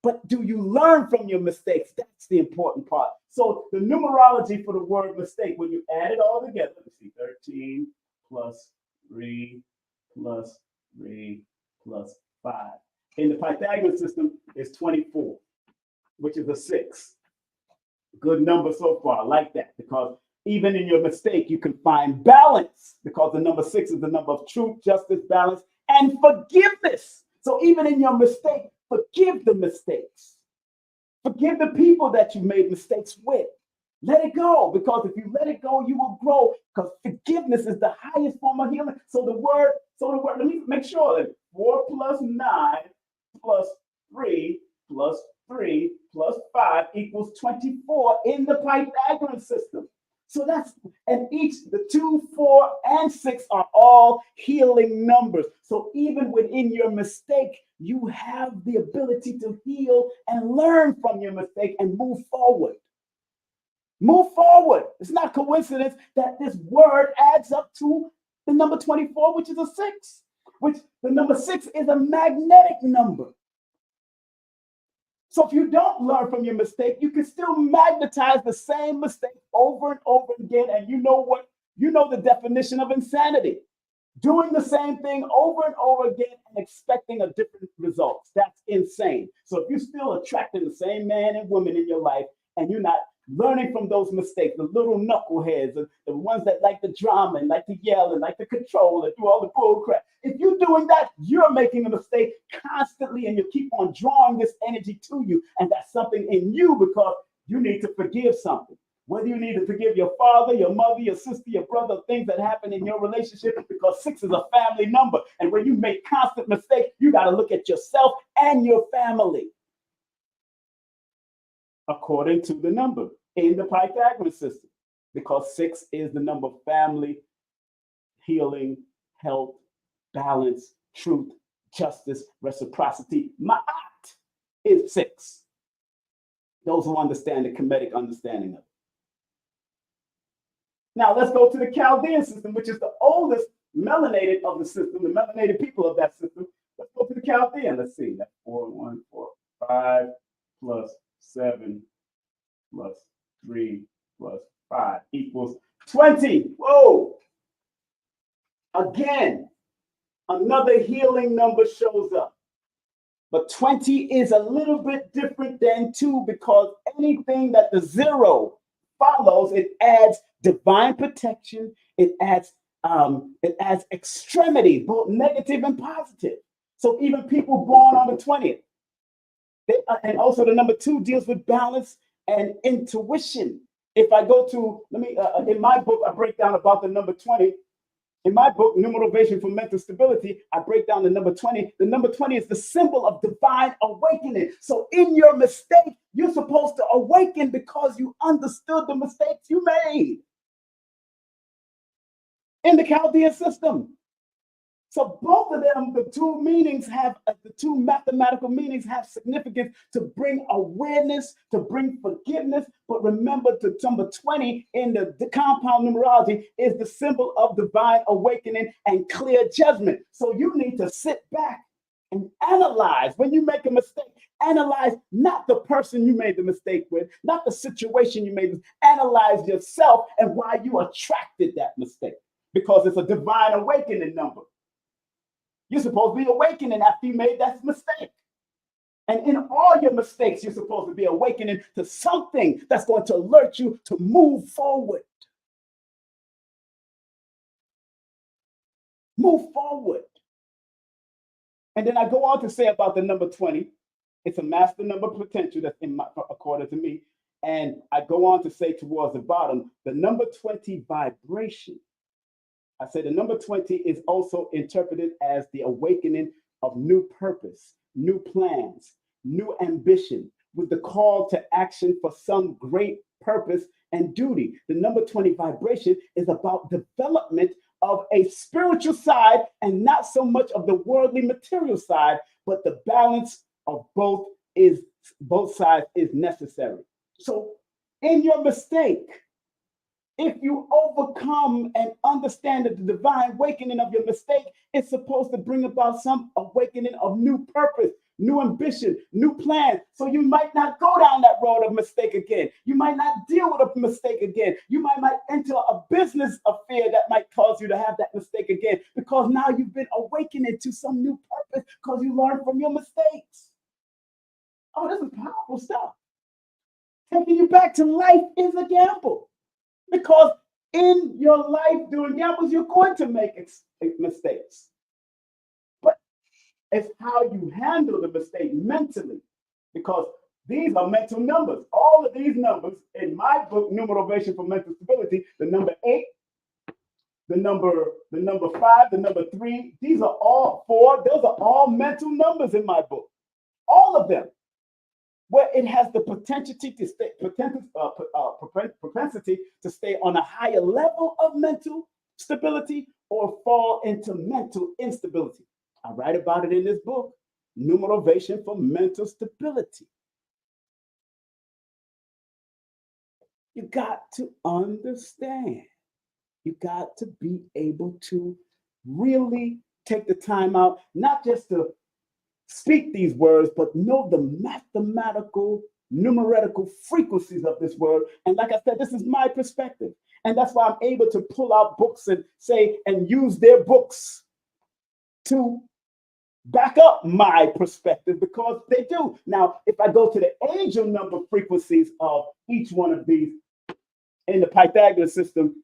But do you learn from your mistakes? That's the important part. So the numerology for the word mistake, when you add it all together, let's see, 13 plus 3 plus 3 plus 5. In the Pythagorean system, is 24, which is a 6. Good number so far. I like that because even in your mistake, you can find balance because the number 6 is the number of truth, justice, balance, and forgiveness. So even in your mistake, forgive the mistakes. Forgive the people that you made mistakes with. Let it go, because if you let it go, you will grow, because forgiveness is the highest form of healing. So the word, let me make sure that 4 plus 9 plus 3 plus 3 plus 5 equals 24 in the Pythagorean system. So that's, and the 2, 4, and 6 are all healing numbers. So even within your mistake, you have the ability to heal and learn from your mistake and move forward. Move forward. It's not coincidence that this word adds up to the number 24, which is a 6, which the number 6 is a magnetic number. So if you don't learn from your mistake, you can still magnetize the same mistake over and over again. And you know what? You know the definition of insanity. Doing the same thing over and over again and expecting a different result. That's insane. So if you're still attracting the same man and woman in your life and you're not learning from those mistakes, the little knuckleheads, the ones that like the drama and like to yell and like to control and do all the bull crap. If you're doing that, you're making a mistake constantly and you keep on drawing this energy to you. And that's something in you because you need to forgive something. Whether you need to forgive your father, your mother, your sister, your brother, things that happen in your relationship, because 6 is a family number. And when you make constant mistakes, you got to look at yourself and your family according to the number in the Pythagorean system, because 6 is the number of family, healing, health, balance, truth, justice, reciprocity. Ma'at is 6. Those who understand the Kemetic understanding of it. Now let's go to the Chaldean system, which is the oldest melanated of the system, the melanated people of that system. Let's go to the Chaldean. Let's see. That's 4, 1, 4, 5 plus 7 plus 3 plus 5 equals 20. Whoa! Again, another healing number shows up. But 20 is a little bit different than 2 because anything that the 0 follows, it adds divine protection. It adds extremity, both negative and positive. So even people born on the 20th, and also the number 2 deals with balance and intuition. If I go to, in my book, I break down about the number 20. In my book, Numerovational for Mental Stability, I break down the number 20. The number 20 is the symbol of divine awakening. So in your mistake, you're supposed to awaken because you understood the mistakes you made in the Chaldean system. So both of them, the two mathematical meanings have significance to bring awareness, to bring forgiveness. But remember, the number 20 in the compound numerology is the symbol of divine awakening and clear judgment. So you need to sit back and analyze. When you make a mistake, analyze not the person you made the mistake with, not the situation you made. Analyze yourself and why you attracted that mistake, because it's a divine awakening number. You're supposed to be awakening after you made that mistake. And in all your mistakes, you're supposed to be awakening to something that's going to alert you to move forward. Move forward. And then I go on to say about the number 20. It's a master number potential that's according to me. And I go on to say towards the bottom, the number 20 vibration. I say the number 20 is also interpreted as the awakening of new purpose, new plans, new ambition, with the call to action for some great purpose and duty. The number 20 vibration is about development of a spiritual side and not so much of the worldly material side, but the balance of both sides is necessary. So in your mistake, If you overcome and understand that the divine awakening of your mistake is supposed to bring about some awakening of new purpose, new ambition, new plan. So you might not go down that road of mistake again. You might not deal with a mistake again. You might enter a business affair that might cause you to have that mistake again, because now you've been awakened to some new purpose because you learned from your mistakes. Oh, this is powerful stuff. Taking you back to life is a gamble. Because in your life doing gambles, you're going to make mistakes. But it's how you handle the mistake mentally. Because these are mental numbers. All of these numbers in my book, Numerovational for Mental Stability, the number 8, the number 5, the number 3, these are all 4. Those are all mental numbers in my book. All of them. Where it has the propensity to stay on a higher level of mental stability or fall into mental instability. I write about it in this book, Numerovation for Mental Stability. You got to understand. You got to be able to really take the time out, not just to speak these words, but know the mathematical, numerical frequencies of this word. And like I said, this is my perspective. And that's why I'm able to pull out books and say, and use their books to back up my perspective, because they do. Now, if I go to the angel number frequencies of each one of these in the Pythagoras system,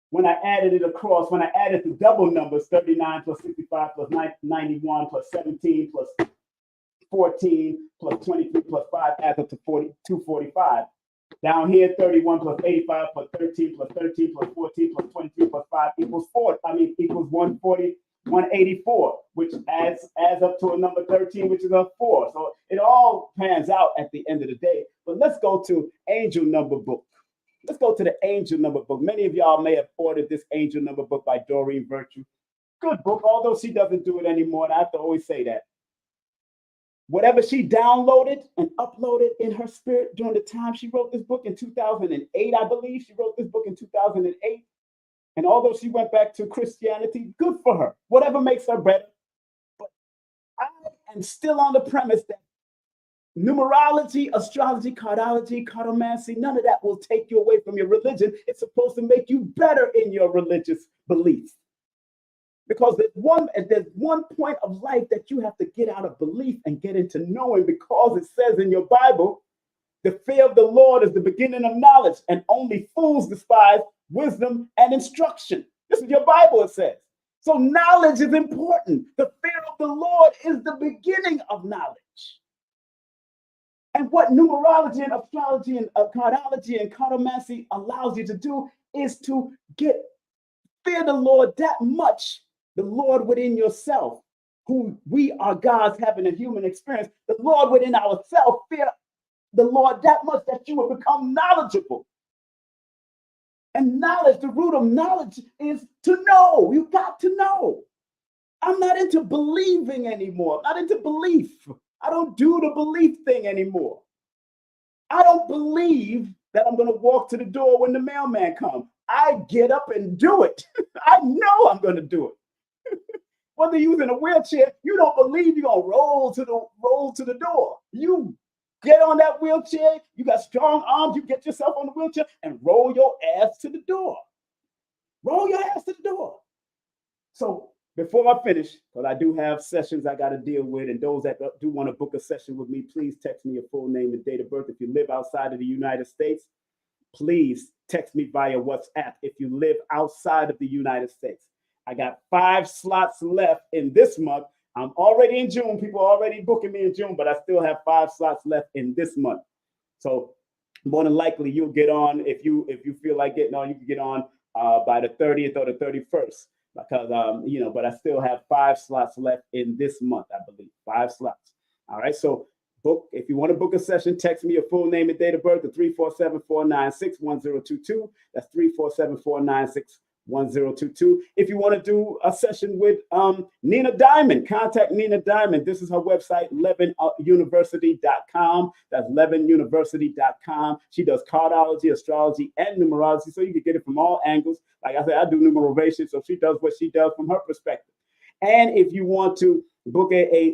when I added it across, when I added the double numbers, 39 plus 65 plus 91 plus 17 plus 14 plus 23 plus 5 adds up to 245. Down here, 31 plus 85 plus 13 plus 13 plus 14 plus 23 plus 5 equals 4. Equals 140, 184, which adds up to a number 13, which is a 4. So it all pans out at the end of the day. But let's go to angel number book. Let's go to the angel number book. Many of y'all may have ordered this angel number book by Doreen Virtue. Good book, although she doesn't do it anymore, and I have to always say that. Whatever she downloaded and uploaded in her spirit during the time she wrote this book in 2008, I believe she wrote this book in 2008. And although she went back to Christianity, good for her. Whatever makes her better. But I am still on the premise that numerology, astrology, cardology, cartomancy, none of that will take you away from your religion. It's supposed to make you better in your religious beliefs. Because there's one point of life that you have to get out of belief and get into knowing, because it says in your Bible, the fear of the Lord is the beginning of knowledge, and only fools despise wisdom and instruction. This is your Bible, it says. So knowledge is important. The fear of the Lord is the beginning of knowledge. And what numerology and astrology and cardology and cartomancy allows you to do is to fear the Lord that much, the Lord within yourself, who we are God's having a human experience, the Lord within ourselves, fear the Lord that much that you will become knowledgeable. And knowledge, the root of knowledge is to know. You got to know. I'm not into believing anymore. I'm not into belief. I don't do the belief thing anymore. I don't believe that I'm going to walk to the door when the mailman comes. I get up and do it. I know I'm going to do it. Whether you're in a wheelchair, you don't believe you're going to roll to the door. You get on that wheelchair, you got strong arms, you get yourself on the wheelchair and roll your ass to the door. Roll your ass to the door. So before I finish, because I do have sessions I got to deal with, and those that do want to book a session with me, please text me your full name and date of birth. If you live outside of the United States, please text me via WhatsApp. If you live outside of the United States, I got 5 slots left in this month. I'm already in June. People are already booking me in June, but I still have 5 slots left in this month. So more than likely you'll get on. If you feel like getting on, you can get on by the 30th or the 31st. Because but I still have 5 slots left in this month, I believe. 5 slots. All right. So book, if you want to book a session, text me your full name and date of birth to 347-496-1022. That's 347-496-1022. 1022. If you want to do a session with Nina Diamond, contact Nina Diamond. This is her website, levinuniversity.com. That's levinuniversity.com. She does cardology, astrology, and numerology, so you can get it from all angles. Like I said, I do numerovation, so she does what she does from her perspective. And if you want to book a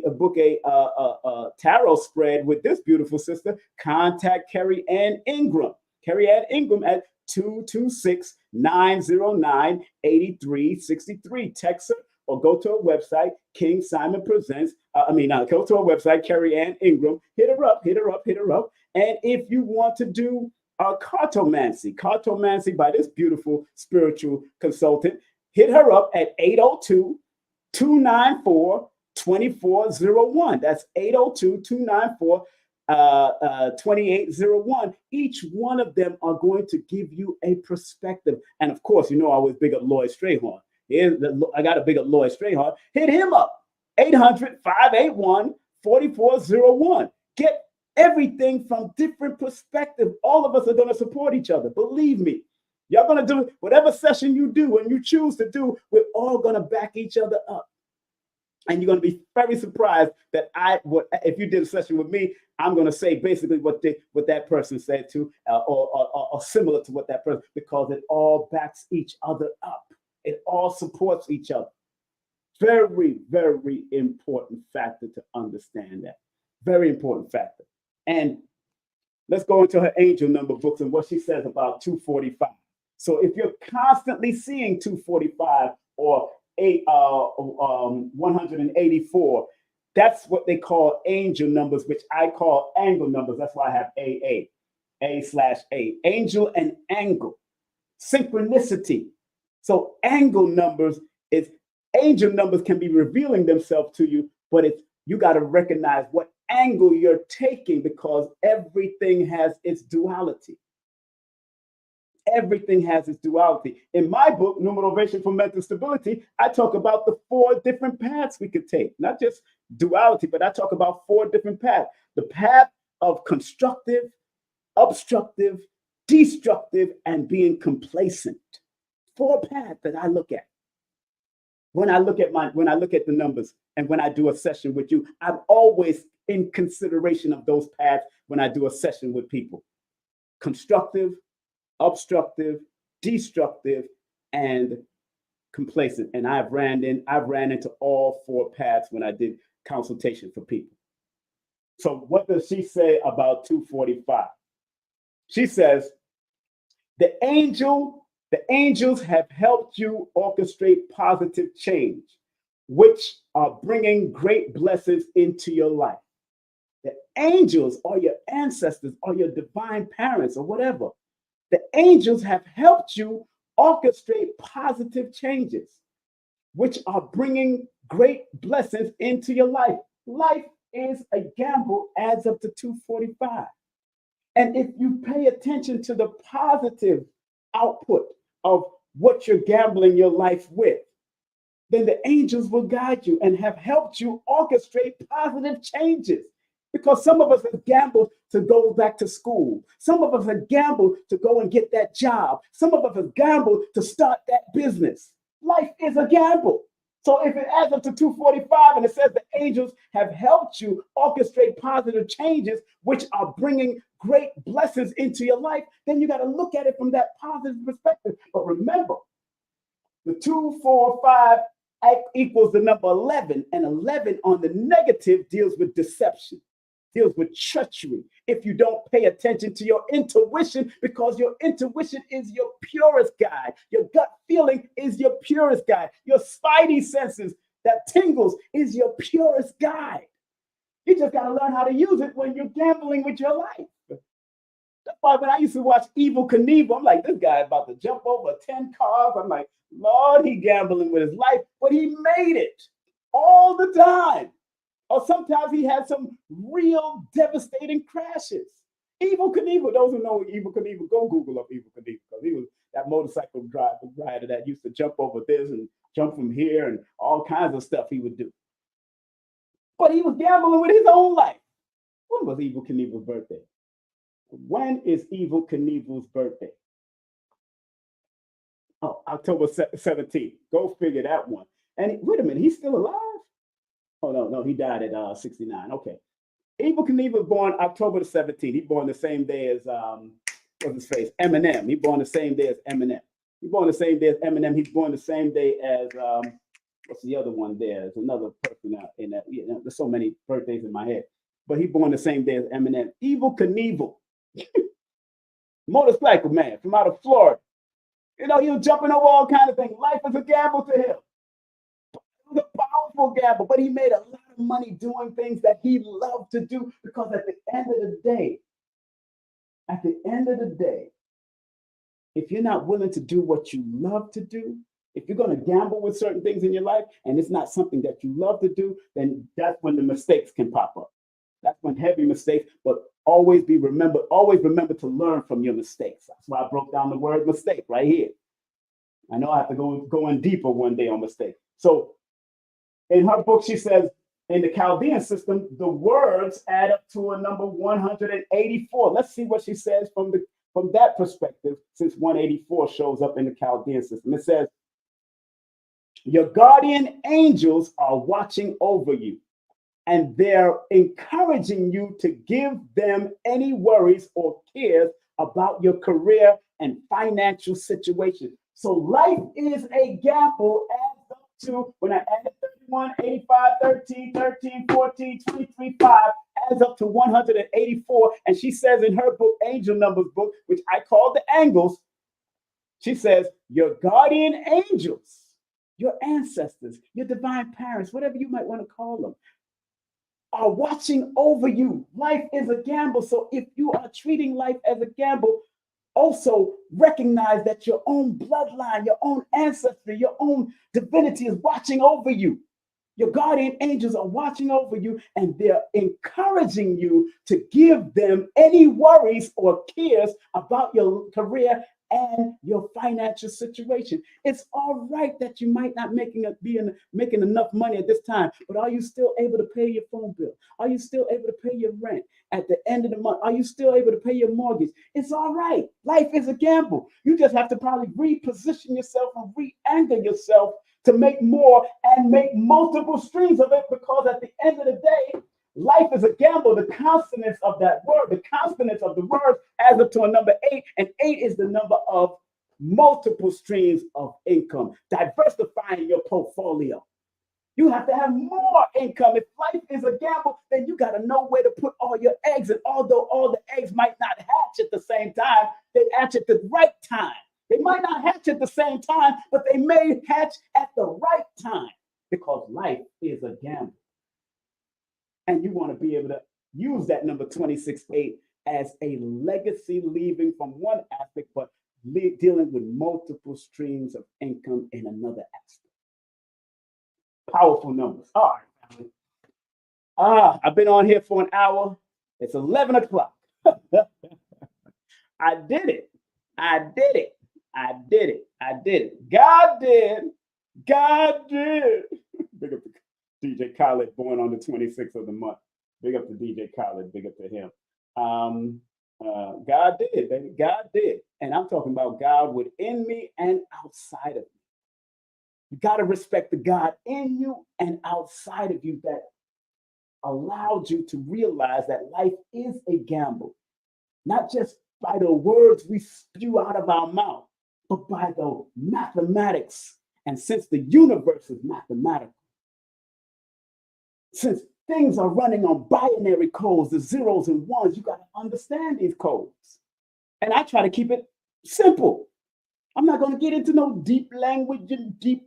tarot spread with this beautiful sister, contact Carrie Ann Ingram. Carrie Ann Ingram at 226-909-8363. Text her or go to her website, King Simon Presents. Go to her website, Carrie Ann Ingram. Hit her up. And if you want to do cartomancy by this beautiful spiritual consultant, hit her up at 802-294-2401. That's 802-294-2801. Each one of them are going to give you a perspective. And of course, I was big up Lloyd Strayhorn. I got a big up Lloyd Strayhorn. Hit him up, 800-581-4401. Get everything from different perspectives. All of us are going to support each other. Believe me. Y'all going to do whatever session you do and you choose to do, we're all going to back each other up. And you're going to be very surprised that if you did a session with me, I'm going to say basically what that person said to, or similar to what that person, because it all backs each other up. It all supports each other. Very, very important factor to understand that. Very important factor. And let's go into her angel number books and what she says about 245. So if you're constantly seeing 245 or 184, that's what they call angel numbers, which I call angle numbers. That's why I have A/A, angel and angle, synchronicity. So angel numbers angel numbers can be revealing themselves to you, but you got to recognize what angle you're taking, because everything has its duality. Everything has its duality. In my book, Numerovation for Mental Stability, I talk about the 4 different paths we could take. Not just duality, but I talk about 4 different paths. The path of constructive, obstructive, destructive, and being complacent. 4 paths that I look at. When I look at the numbers and when I do a session with you, I'm always in consideration of those paths when I do a session with people. Constructive, obstructive, destructive, and complacent. And I've ran into all 4 paths when I did consultation for people. So what does she say about 245? She says, the angels have helped you orchestrate positive change, which are bringing great blessings into your life. The angels or your ancestors or your divine parents or whatever, the angels have helped you orchestrate positive changes, which are bringing great blessings into your life. Life is a gamble, adds up to 245. And if you pay attention to the positive output of what you're gambling your life with, then the angels will guide you and have helped you orchestrate positive changes. Because some of us have gambled to go back to school. Some of us have gambled to go and get that job. Some of us have gambled to start that business. Life is a gamble. So if it adds up to 245 and it says the angels have helped you orchestrate positive changes, which are bringing great blessings into your life, then you got to look at it from that positive perspective. But remember, the 245 equals the number 11, and 11 on the negative deals with deception, deals with treachery. If you don't pay attention to your intuition, because your intuition is your purest guide. Your gut feeling is your purest guide. Your spidey senses, that tingles, is your purest guide. You just got to learn how to use it when you're gambling with your life. That's why when I used to watch Evel Knievel, I'm like, this guy about to jump over 10 cars. I'm like, Lord, he gambling with his life, but he made it all the time. Or sometimes he had some real devastating crashes. Evel Knievel, those who know Evel Knievel, go Google up Evel Knievel, because he was that motorcycle rider that used to jump over this and jump from here and all kinds of stuff he would do. But he was gambling with his own life. When was Evel Knievel's birthday? When is Evel Knievel's birthday? Oh, October 17th. Go figure that one. And wait a minute, he's still alive? Oh no, he died at 69. Okay. Evel Knievel was born October the 17th. He born the same day as what's his face? Eminem. He born the same day as Eminem. He born the same day as Eminem. He's born the same day as what's the other one there? There's another person out in that. You know, there's so many birthdays in my head. But he born the same day as Eminem. Evel Knievel, motorcycle man from out of Florida. You know, he was jumping over all kinds of things. Life is a gamble to him. It was a powerful gamble, but he made a lot of money doing things that he loved to do because at the end of the day, at the end of the day, if you're not willing to do what you love to do, if you're going to gamble with certain things in your life and it's not something that you love to do, then that's when the mistakes can pop up. That's when heavy mistakes, but always remember to learn from your mistakes. That's why I broke down the word mistake right here. I know I have to go in deeper one day on mistake. So in her book, she says, in the Chaldean system, the words add up to a number 184. Let's see what she says from that perspective, since 184 shows up in the Chaldean system. It says, your guardian angels are watching over you, and they're encouraging you to give them any worries or cares about your career and financial situation. So life is a gamble, adds up to, when I added 31, 85, 13, 13, 14, 23, 5, adds up to 184. And she says in her book, Angel Numbers book, which I call the angles, she says, your guardian angels, your ancestors, your divine parents, whatever you might want to call them, are watching over you. Life is a gamble. So if you are treating life as a gamble, also recognize that your own bloodline, your own ancestry, your own divinity is watching over you. Your guardian angels are watching over you, and they're encouraging you to give them any worries or cares about your career and your financial situation. It's all right that you might not making enough money at this time, but are you still able to pay your phone bill? Are you still able to pay your rent at the end of the month? Are you still able to pay your mortgage? It's all right. Life is a gamble. You just have to probably reposition yourself and re-anchor yourself to make more and make multiple streams of it, because at the end of the day, life is a gamble. The consonants of that word, the consonants of the word adds up to a number 8, and 8 is the number of multiple streams of income, diversifying your portfolio. You have to have more income. If life is a gamble, then you got to know where to put all your eggs. And although all the eggs might not hatch at the same time, they hatch at the right time. They might not hatch at the same time, but they may hatch at the right time, because life is a gamble. And you want to be able to use that number 26-8 as a legacy, leaving from one aspect, but dealing with multiple streams of income in another aspect. Powerful numbers. All right, family. I've been on here for an hour. It's 11 o'clock. I did it. I did it. I did it. I did it. God did. God did. Big up to DJ Khaled, born on the 26th of the month. Big up to DJ Khaled. Big up to him. God did, baby. God did. And I'm talking about God within me and outside of me. You got to respect the God in you and outside of you that allowed you to realize that life is a gamble, not just by the words we spew out of our mouth, but by the mathematics. And since the universe is mathematical, since things are running on binary codes, the zeros and ones, you got to understand these codes. And I try to keep it simple. I'm not going to get into no deep language and deep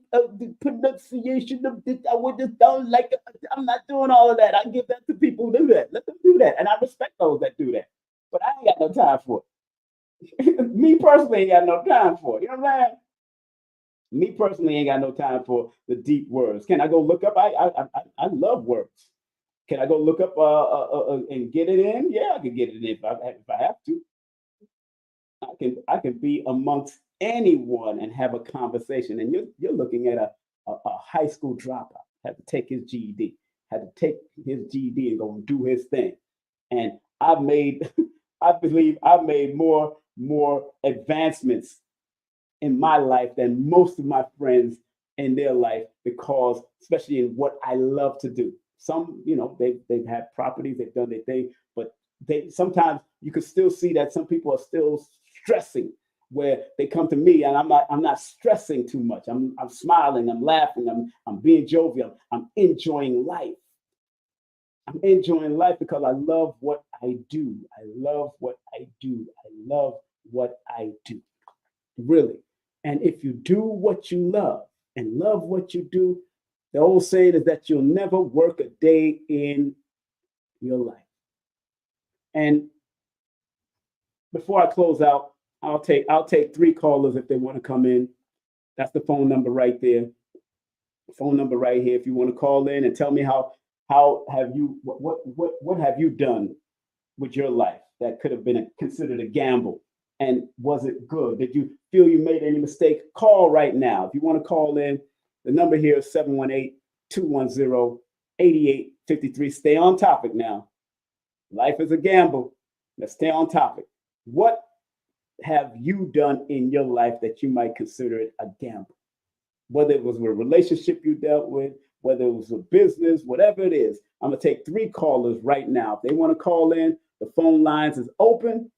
pronunciation of this. I would just don't like it. I'm not doing all of that. I give that to people who do that. Let them do that. And I respect those that do that. But I ain't got no time for it. Me personally ain't got no time for it. You know what I'm saying? Me personally ain't got no time for the deep words. Can I go look up? I love words. Can I go look up and get it in? Yeah, I can get it in if I have to. I can be amongst anyone and have a conversation. And you're looking at a high school dropout, had to take his GED, had to take his GED and go and do his thing. And I've made, I believe I've made more advancements in my life than most of my friends in their life, because especially in what I love to do. Some, they've had properties, they've done their thing, but they sometimes you can still see that some people are still stressing, where they come to me and I'm not stressing too much. I'm smiling, I'm laughing, I'm being jovial, I'm enjoying life. I'm enjoying life because I love what I do. I love what I do. I love what I do. Really. And if you do what you love and love what you do, the old saying is that you'll never work a day in your life. And before I close out, I'll take three callers if they want to come in. That's the phone number right there. Phone number right here. If you want to call in and tell me how have you what have you done with your life that could have been considered a gamble, and was it good? Did you feel you made any mistake? Call right now. If you want to call in, the number here is 718-210-8853. Stay on topic now. Life is a gamble. Let's stay on topic. What have you done in your life that you might consider it a gamble? Whether it was a relationship you dealt with, whether it was a business, whatever it is. I'm going to take three callers right now. If they want to call in, the phone lines is open,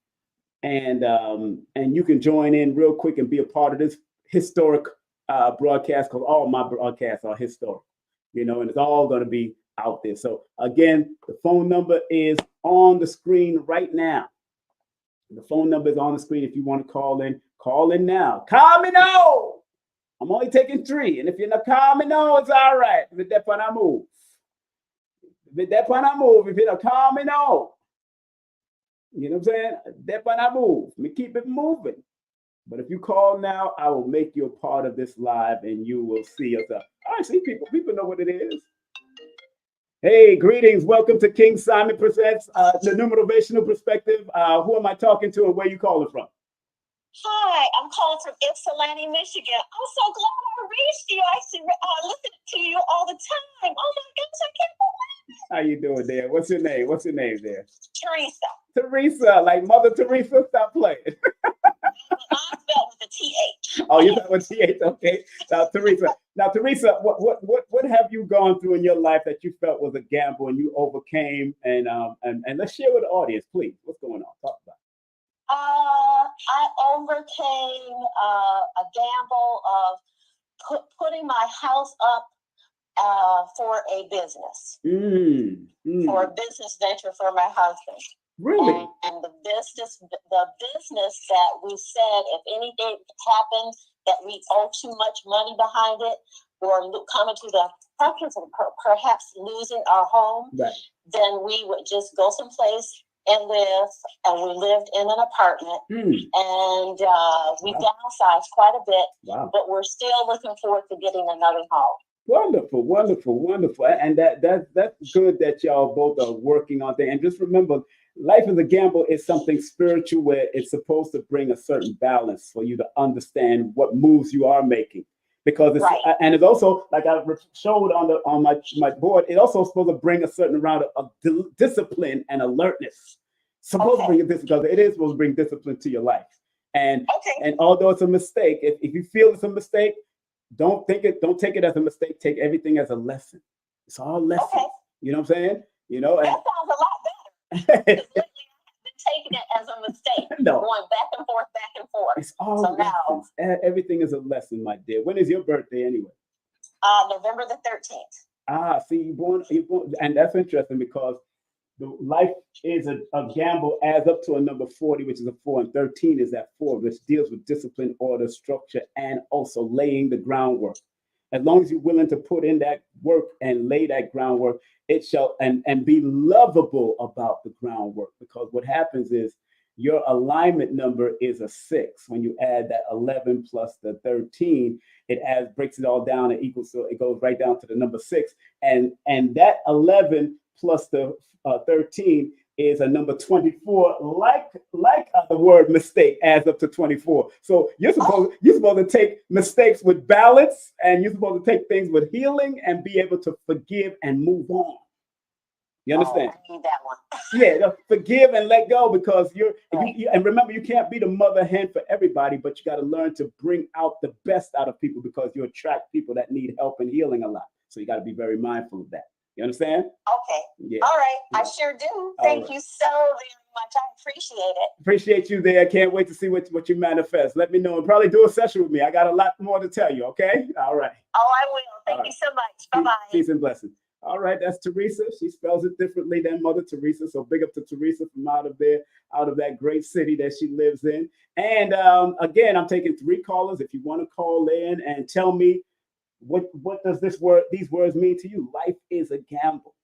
and you can join in real quick and be a part of this historic broadcast, because all my broadcasts are historic, and it's all going to be out there. So again, the phone number is on the screen right now. The phone number is on the screen. If you want to call in now. Call me now. I'm only taking three. And if you're not call me now, it's all right. With that point I move. With that point I move. If you're not call me now. You know what I'm saying? That point I move. Me keep it moving. But if you call now, I will make you a part of this live and you will see us. I see people. People know what it is. Hey, greetings. Welcome to King Simon Presents the Numerovational Perspective. Who am I talking to and where you calling from? Hi, I'm calling from Ypsilanti, Michigan. I'm so glad I reached you. I listen to you all the time. Oh my gosh, I can't believe it. How you doing there? What's your name? What's your name there? Teresa. Teresa, like Mother Teresa. Stop playing. I'm spelled with a TH. Oh, you spelled with TH. Okay. Now, Teresa, what have you gone through in your life that you felt was a gamble and you overcame? And let's share with the audience, please. What's going on? Talk about it. I overcame a gamble of putting my house up for a business, for a business venture for my husband. Really? And the business that we said, if anything happened that we owe too much money behind it, or coming to the perhaps losing our home, right, then we would just go someplace and live. And we lived in an apartment, and we downsized quite a bit. Wow. But we're still looking forward to getting another home. Wonderful, wonderful, wonderful. And that's good that y'all both are working on things. And just remember, life is a gamble is something spiritual where it's supposed to bring a certain balance for you to understand what moves you are making. Because it's right. And it's also, like I showed on my board, it also supposed to bring a certain amount of discipline and alertness. Supposed to bring this, because it is supposed to bring discipline to your life. And although it's a mistake, if you feel it's a mistake, don't take it as a mistake. Take everything as a lesson. It's all lessons. Okay. You know what I'm saying? That sounds a lot better. Lately, I've been taking it as a mistake. No. Going back and forth. It's all lessons. Now, everything is a lesson, my dear. When is your birthday anyway? November the 13th. See, you're born, and that's interesting because the life is a gamble, adds up to a number 40, which is a 4, and 13 is that 4, which deals with discipline, order, structure, and also laying the groundwork. As long as you're willing to put in that work and lay that groundwork, it shall and be lovable about the groundwork. Because what happens is your alignment number is a 6. When you add that 11 plus the 13, it breaks it all down and equals, so it goes right down to the number 6. And that 11 plus the 13 is a number 24, like the word mistake adds up to 24. So you're supposed to take mistakes with balance, and you're supposed to take things with healing and be able to forgive and move on. You understand? I need that one. Yeah, forgive and let go, because and remember, you can't be the mother hen for everybody, but you got to learn to bring out the best out of people, because you attract people that need help and healing a lot. So you got to be very mindful of that. You understand? Okay. Yeah. All right. I sure do. Thank you so very much. I appreciate it. Appreciate you there. Can't wait to see what you manifest. Let me know, and probably do a session with me. I got a lot more to tell you. Okay. All right. Oh, I will. Thank you so much. Bye-bye. Peace and blessings. All right, that's Teresa. She spells it differently than Mother Teresa. So big up to Teresa from out of there, out of that great city that she lives in. And again, I'm taking 3 callers. If you want to call in and tell me what does these words mean to you? Life is a gamble.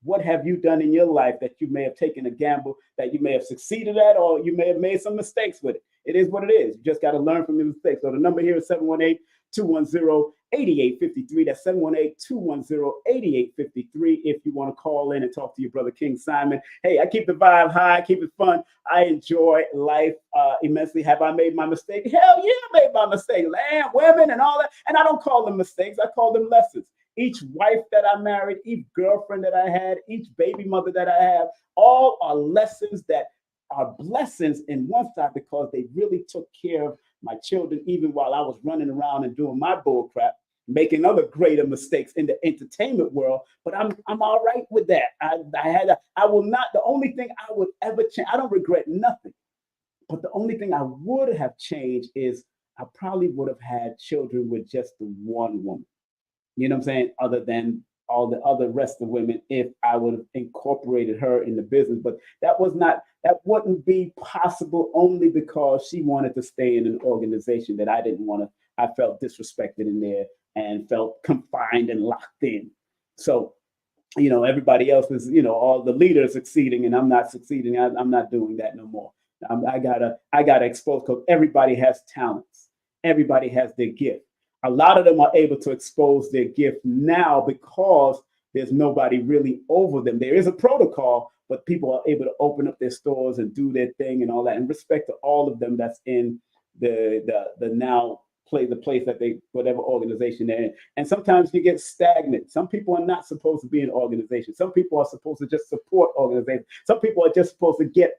What have you done in your life that you may have taken a gamble, that you may have succeeded at, or you may have made some mistakes with it? It is what it is. You just got to learn from your mistakes. So the number here is 718-210-8853. That's 718-210-8853 if you want to call in and talk to your brother King Simon. Hey, I keep the vibe high, keep it fun. I enjoy life immensely. Have I made my mistake? Hell yeah, I made my mistake. Land, women, and all that. And I don't call them mistakes. I call them lessons. Each wife that I married, each girlfriend that I had, each baby mother that I have, all are lessons that are blessings in one side, because they really took care of my children, even while I was running around and doing my bull crap, making other greater mistakes in the entertainment world. But I'm all right with that. I will not. The only thing I would ever change, I don't regret nothing. But the only thing I would have changed is I probably would have had children with just the one woman. You know what I'm saying? Other than all the other rest of women, if I would have incorporated her in the business. But that wouldn't be possible, only because she wanted to stay in an organization that I didn't want to. I felt disrespected in there and felt confined and locked in. So, everybody else is, all the leaders succeeding, and I'm not succeeding. I'm not doing that no more. I gotta expose, because everybody has talents. Everybody has their gift. A lot of them are able to expose their gift now, because there's nobody really over them. There is a protocol, but people are able to open up their stores and do their thing and all that. And respect to all of them that's in the now the place that they, whatever organization they're in. And sometimes you get stagnant. Some people are not supposed to be in organizations. Some people are supposed to just support organizations. Some people are just supposed to get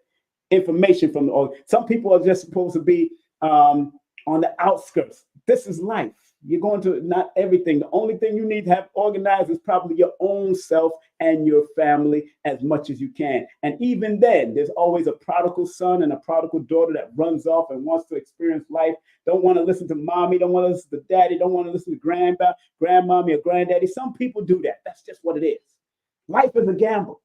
information from the org. Some people are just supposed to be on the outskirts. This is life. You're going to not everything. The only thing you need to have organized is probably your own self and your family as much as you can. And even then, there's always a prodigal son and a prodigal daughter that runs off and wants to experience life. Don't want to listen to mommy, don't want to listen to daddy, don't want to listen to grandmommy or granddaddy. Some people do that. That's just what it is. Life is a gamble.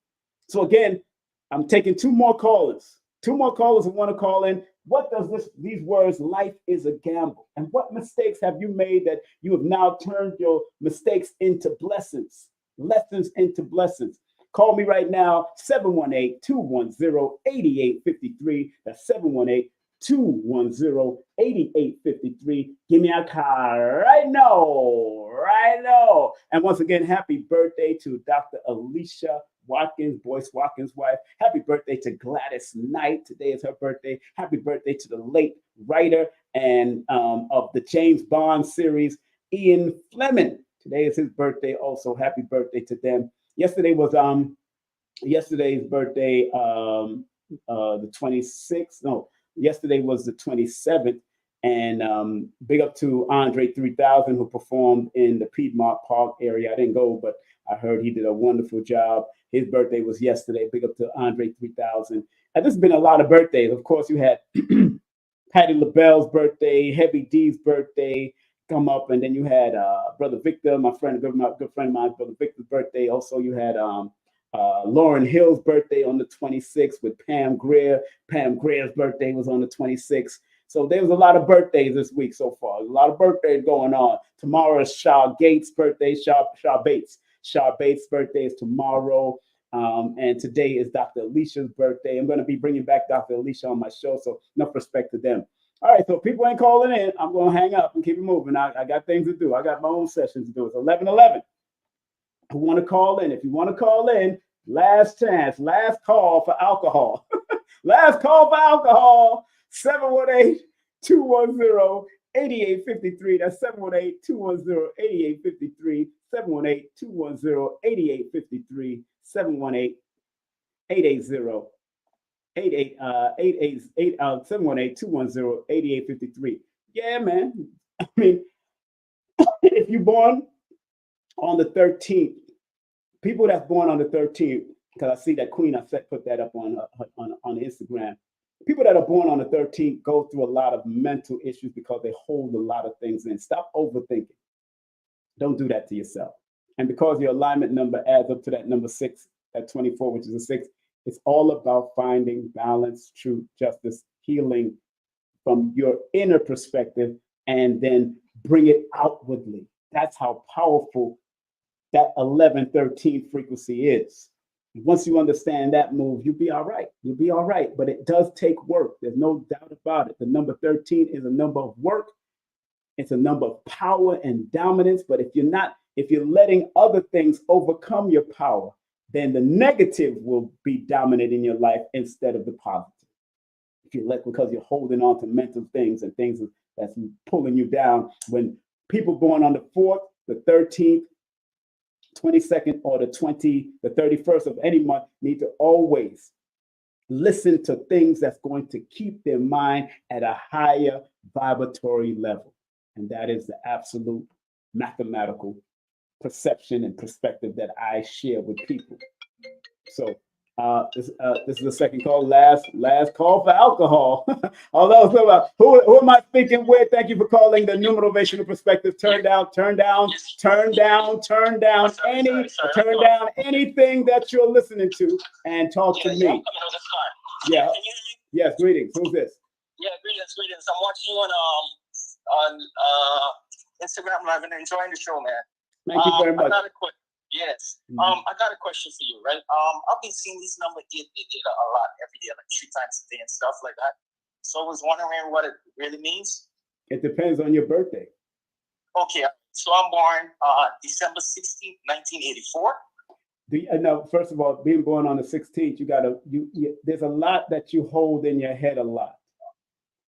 So again, I'm taking 2 more callers. 2 more callers who want to call in. What does these words, life is a gamble? And what mistakes have you made that you have now turned your mistakes into blessings, lessons into blessings? Call me right now, 718-210-8853. That's 718-210-8853. Give me a call right now, right now. And once again, happy birthday to Dr. Alicia Watkins, Boyce Watkins' wife. Happy birthday to Gladys Knight. Today is her birthday. Happy birthday to the late writer and of the James Bond series, Ian Fleming. Today is his birthday also. Happy birthday to them. Yesterday was yesterday's birthday, the 26th. No, yesterday was the 27th. And big up to Andre 3000, who performed in the Piedmont Park area. I didn't go, but I heard he did a wonderful job. His birthday was yesterday. Big up to Andre 3000. And there's been a lot of birthdays. Of course, you had Patti LaBelle's birthday, Heavy D's birthday come up, and then you had Brother Victor, my good friend of mine, Brother Victor's birthday. Also, you had Lauryn Hill's birthday on the 26th with Pam Grier. Pam Grier's birthday was on the 26th. So there was a lot of birthdays this week so far. There's a lot of birthdays going on. Tomorrow is Shaw Gates' birthday. Shaw Bates. Shaw Bates' birthday is tomorrow. And today is Dr. Alicia's birthday. I'm going to be bringing back Dr. Alicia on my show, so enough respect to them. All right, so if people ain't calling in, I'm going to hang up and keep it moving. I got things to do. I got my own sessions to do. It's 11:11. Who want to call in? If you want to call in, last chance, last call for alcohol. Last call for alcohol. 718-210-8853. That's 718-210-8853. 718-210-8853. 880 718-210-8853. Yeah, man. I mean, if you're born on the 13th, people that's born on the 13th, because I see that Queen I said put that up on Instagram. People that are born on the 13th go through a lot of mental issues because they hold a lot of things in. Stop overthinking. Don't do that to yourself. And because your alignment number adds up to that number 6, that 24, which is a 6, it's all about finding balance, truth, justice, healing from your inner perspective, and then bring it outwardly. That's how powerful that 1113 frequency is. Once you understand that move, you'll be all right. You'll be all right. But it does take work. There's no doubt about it. The number 13 is a number of work. It's a number of power and dominance. But if you're letting other things overcome your power, then the negative will be dominant in your life instead of the positive. If you let, because you're holding on to mental things and things that's pulling you down. When people born on the 4th, the 13th, 22nd, or the 31st of any month need to always listen to things that's going to keep their mind at a higher vibratory level. And that is the absolute mathematical perception and perspective that I share with people. So this is the second call, last call for alcohol. Although, who am I speaking with? Thank you for calling the Numerovational Perspective. Turn down anything that you're listening to and talk to me. Yeah. Yes, greetings. Who's this? Yeah, greetings. I'm watching you on Instagram Live and enjoying the show, man. Thank you very much. Yes. I got a question for you, right? I've been seeing this number it a lot every day, like 3 times a day and stuff like that. So I was wondering what it really means. It depends on your birthday. Okay, so I'm born December 16th, 1984. Now, first of all, being born on the 16th, there's a lot that you hold in your head a lot.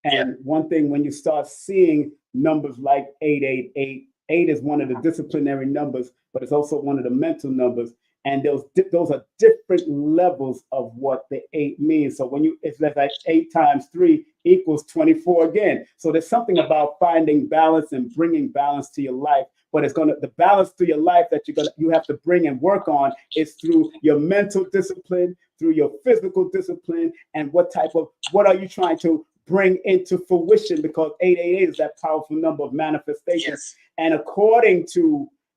And one thing, when you start seeing numbers like 888, 8 is one of the disciplinary numbers, but it's also one of the mental numbers. And those are different levels of what the 8 means. So it's like 8 times 3 equals 24 again. So there's something about finding balance and bringing balance to your life. But the balance to your life that you have to bring and work on is through your mental discipline, through your physical discipline, and what are you trying to bring into fruition, because 888 is that powerful number of manifestation. Yes. And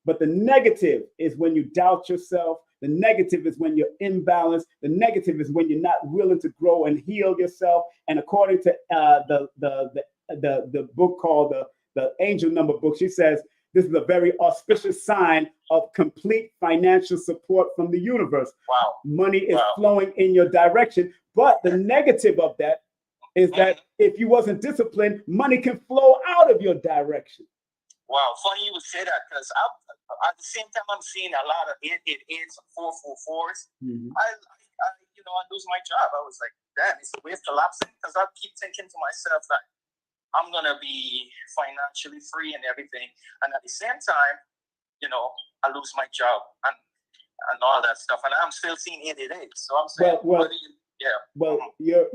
but the negative is when you doubt yourself. The negative is when you're imbalanced. The negative is when you're not willing to grow and heal yourself. And according to the book called the Angel Number book, she says this is a very auspicious sign of complete financial support from the universe. Wow. Money is flowing in your direction. But the negative of that is that if you wasn't disciplined, money can flow out of your direction. Wow, funny you would say that, because at the same time I'm seeing a lot of 888s and 444s. Mm-hmm. I lose my job. I was like, damn, is the wave collapsing? Because I keep thinking to myself that I'm gonna be financially free and everything, and at the same time, I lose my job and all that stuff, and I'm still seeing 888. So I'm saying, Well, you're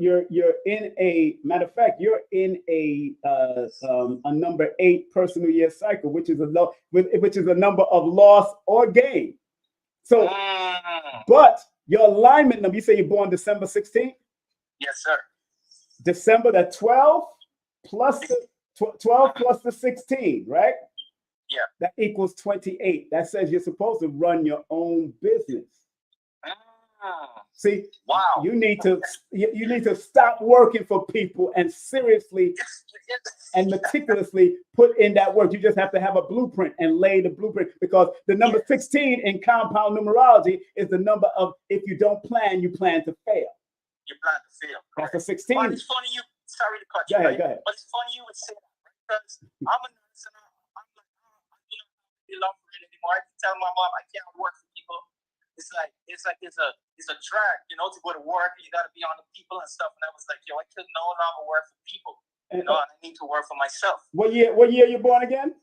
in a matter of fact, you're in a number 8 personal year cycle, which is a number of loss or gain. So, but your alignment number, you say you're born December 16th? Yes, sir. December, that 12 plus the 16, right? Yeah. That equals 28. That says you're supposed to run your own business. See, wow. You need to stop working for people and seriously and meticulously put in that work. You just have to have a blueprint and lay the blueprint, because the number 16 in compound numerology is the number of, if you don't plan, you plan to fail. You plan to fail. That's the 16. But it's funny sorry to cut you. Go ahead. But it's funny you would say that, right? Because I'm a nurse and I'm like, I don't love it anymore. I can tell my mom I can't work for people. It's a drag, to go to work. You got to be on the people and stuff. And I was like, I could no longer work for people. And I need to work for myself. What year you born again?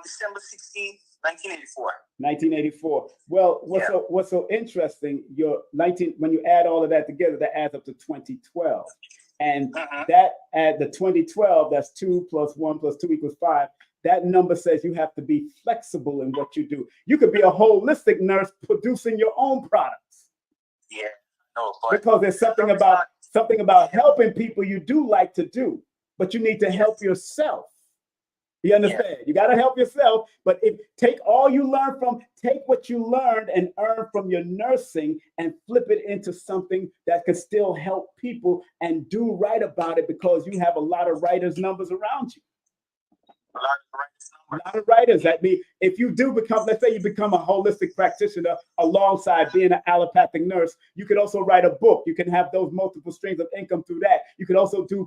December 16th, 1984. 1984. Well, what's so interesting? Your 19 when you add all of that together, that adds up to 2012, and that at the 2012, that's 2 + 1 + 2 = 5. That number says you have to be flexible in what you do. You could be a holistic nurse producing your own products. Yeah, no, but because there's something about helping people you do like to do, but you need to help yourself. You understand? You got to help yourself. But take all you learn take what you learned and earn from your nursing and flip it into something that can still help people and do right about it, because you have a lot of writers' numbers around you. A lot of writers. That mean, if you do become, let's say you become a holistic practitioner alongside being an allopathic nurse, you could also write a book. You can have those multiple streams of income through that. You could also do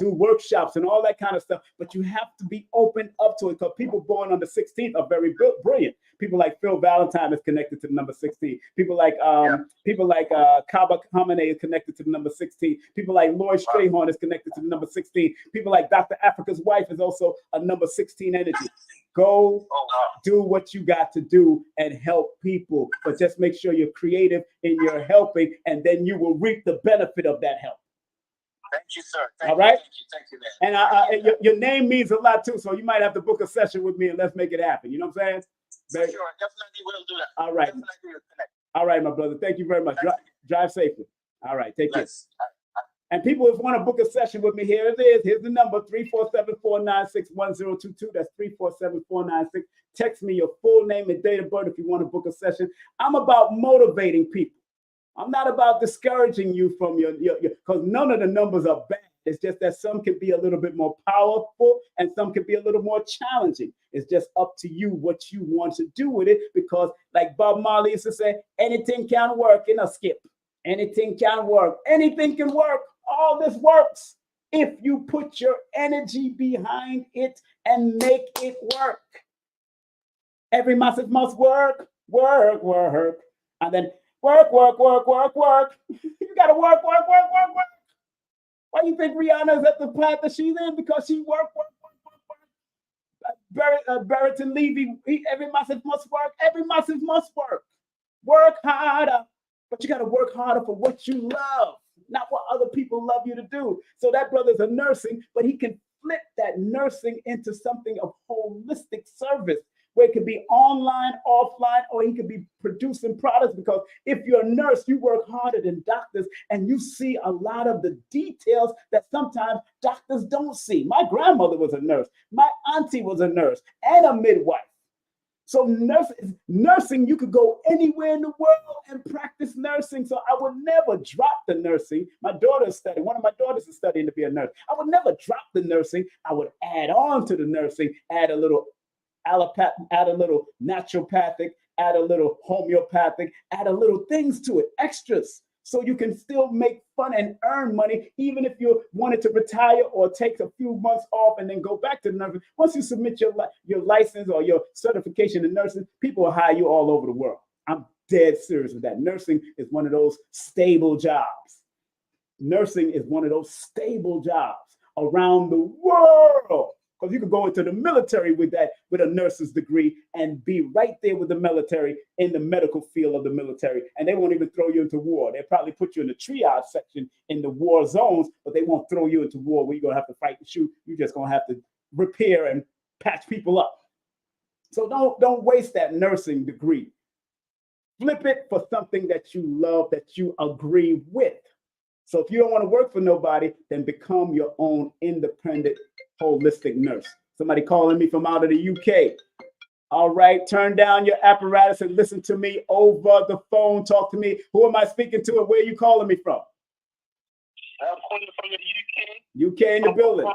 workshops and all that kind of stuff. But you have to be open up to it, because people born on the 16th are very brilliant. People like Phil Valentine is connected to the number 16. People like Kaba Kamene is connected to the number 16. People like Lloyd Strayhorn is connected to the number 16. People like Dr. Africa's Wife is also a number 16 energy. Go do what you got to do and help people, but just make sure you're creative in your helping, and then you will reap the benefit of that help. Thank you, sir. All right. Thank you, man. And your name means a lot too, so you might have to book a session with me and let's make it happen. You know what I'm saying? Sure, definitely will do that. All right. All right, my brother. Thank you very much. Drive safely. All right. Take care. And people, if you want to book a session with me, here it is. Here's the number, 347-496-1022. That's 347-496. Text me your full name and date of birth if you want to book a session. I'm about motivating people. I'm not about discouraging you from your because none of the numbers are bad. It's just that some can be a little bit more powerful and some can be a little more challenging. It's just up to you what you want to do with it, because like Bob Marley used to say, anything can work in a skip. Anything can work. Anything can work. All this works if you put your energy behind it and make it work. Every massive must work. And then work. You got to work. Why do you think Rihanna is at the path that she's in? Because she work. Barrington Levy, every massive must work. Every massive must work. Work harder. But you got to work harder for what you love, not what other people love you to do. So that brother's a nursing, but he can flip that nursing into something of holistic service, where it could be online, offline, or he could be producing products. Because if you're a nurse, you work harder than doctors, and you see a lot of the details that sometimes doctors don't see. My grandmother was a nurse. My auntie was a nurse and a midwife. So nursing, you could go anywhere in the world and practice nursing. So I would never drop the nursing. One of my daughters is studying to be a nurse. I would never drop the nursing. I would add on to the nursing, add a little allopathic, add a little naturopathic, add a little homeopathic, add a little things to it, extras. So you can still make fun and earn money, even if you wanted to retire or take a few months off and then go back to nursing. Once you submit your license or your certification in nursing, people will hire you all over the world. I'm dead serious with that. Nursing is one of those stable jobs. Nursing is one of those stable jobs around the world. Because you could go into the military with a nurse's degree and be right there with the military in the medical field of the military. And they won't even throw you into war. They'll probably put you in the triage section in the war zones, but they won't throw you into war where you're going to have to fight and shoot. You're just going to have to repair and patch people up. So don't waste that nursing degree. Flip it for something that you love, that you agree with. So if you don't want to work for nobody, then become your own independent holistic nurse. Somebody calling me from out of the UK. All right, turn down your apparatus and listen to me over the phone. Talk to me. Who am I speaking to and where are you calling me from? I'm calling from the UK. UK in the building.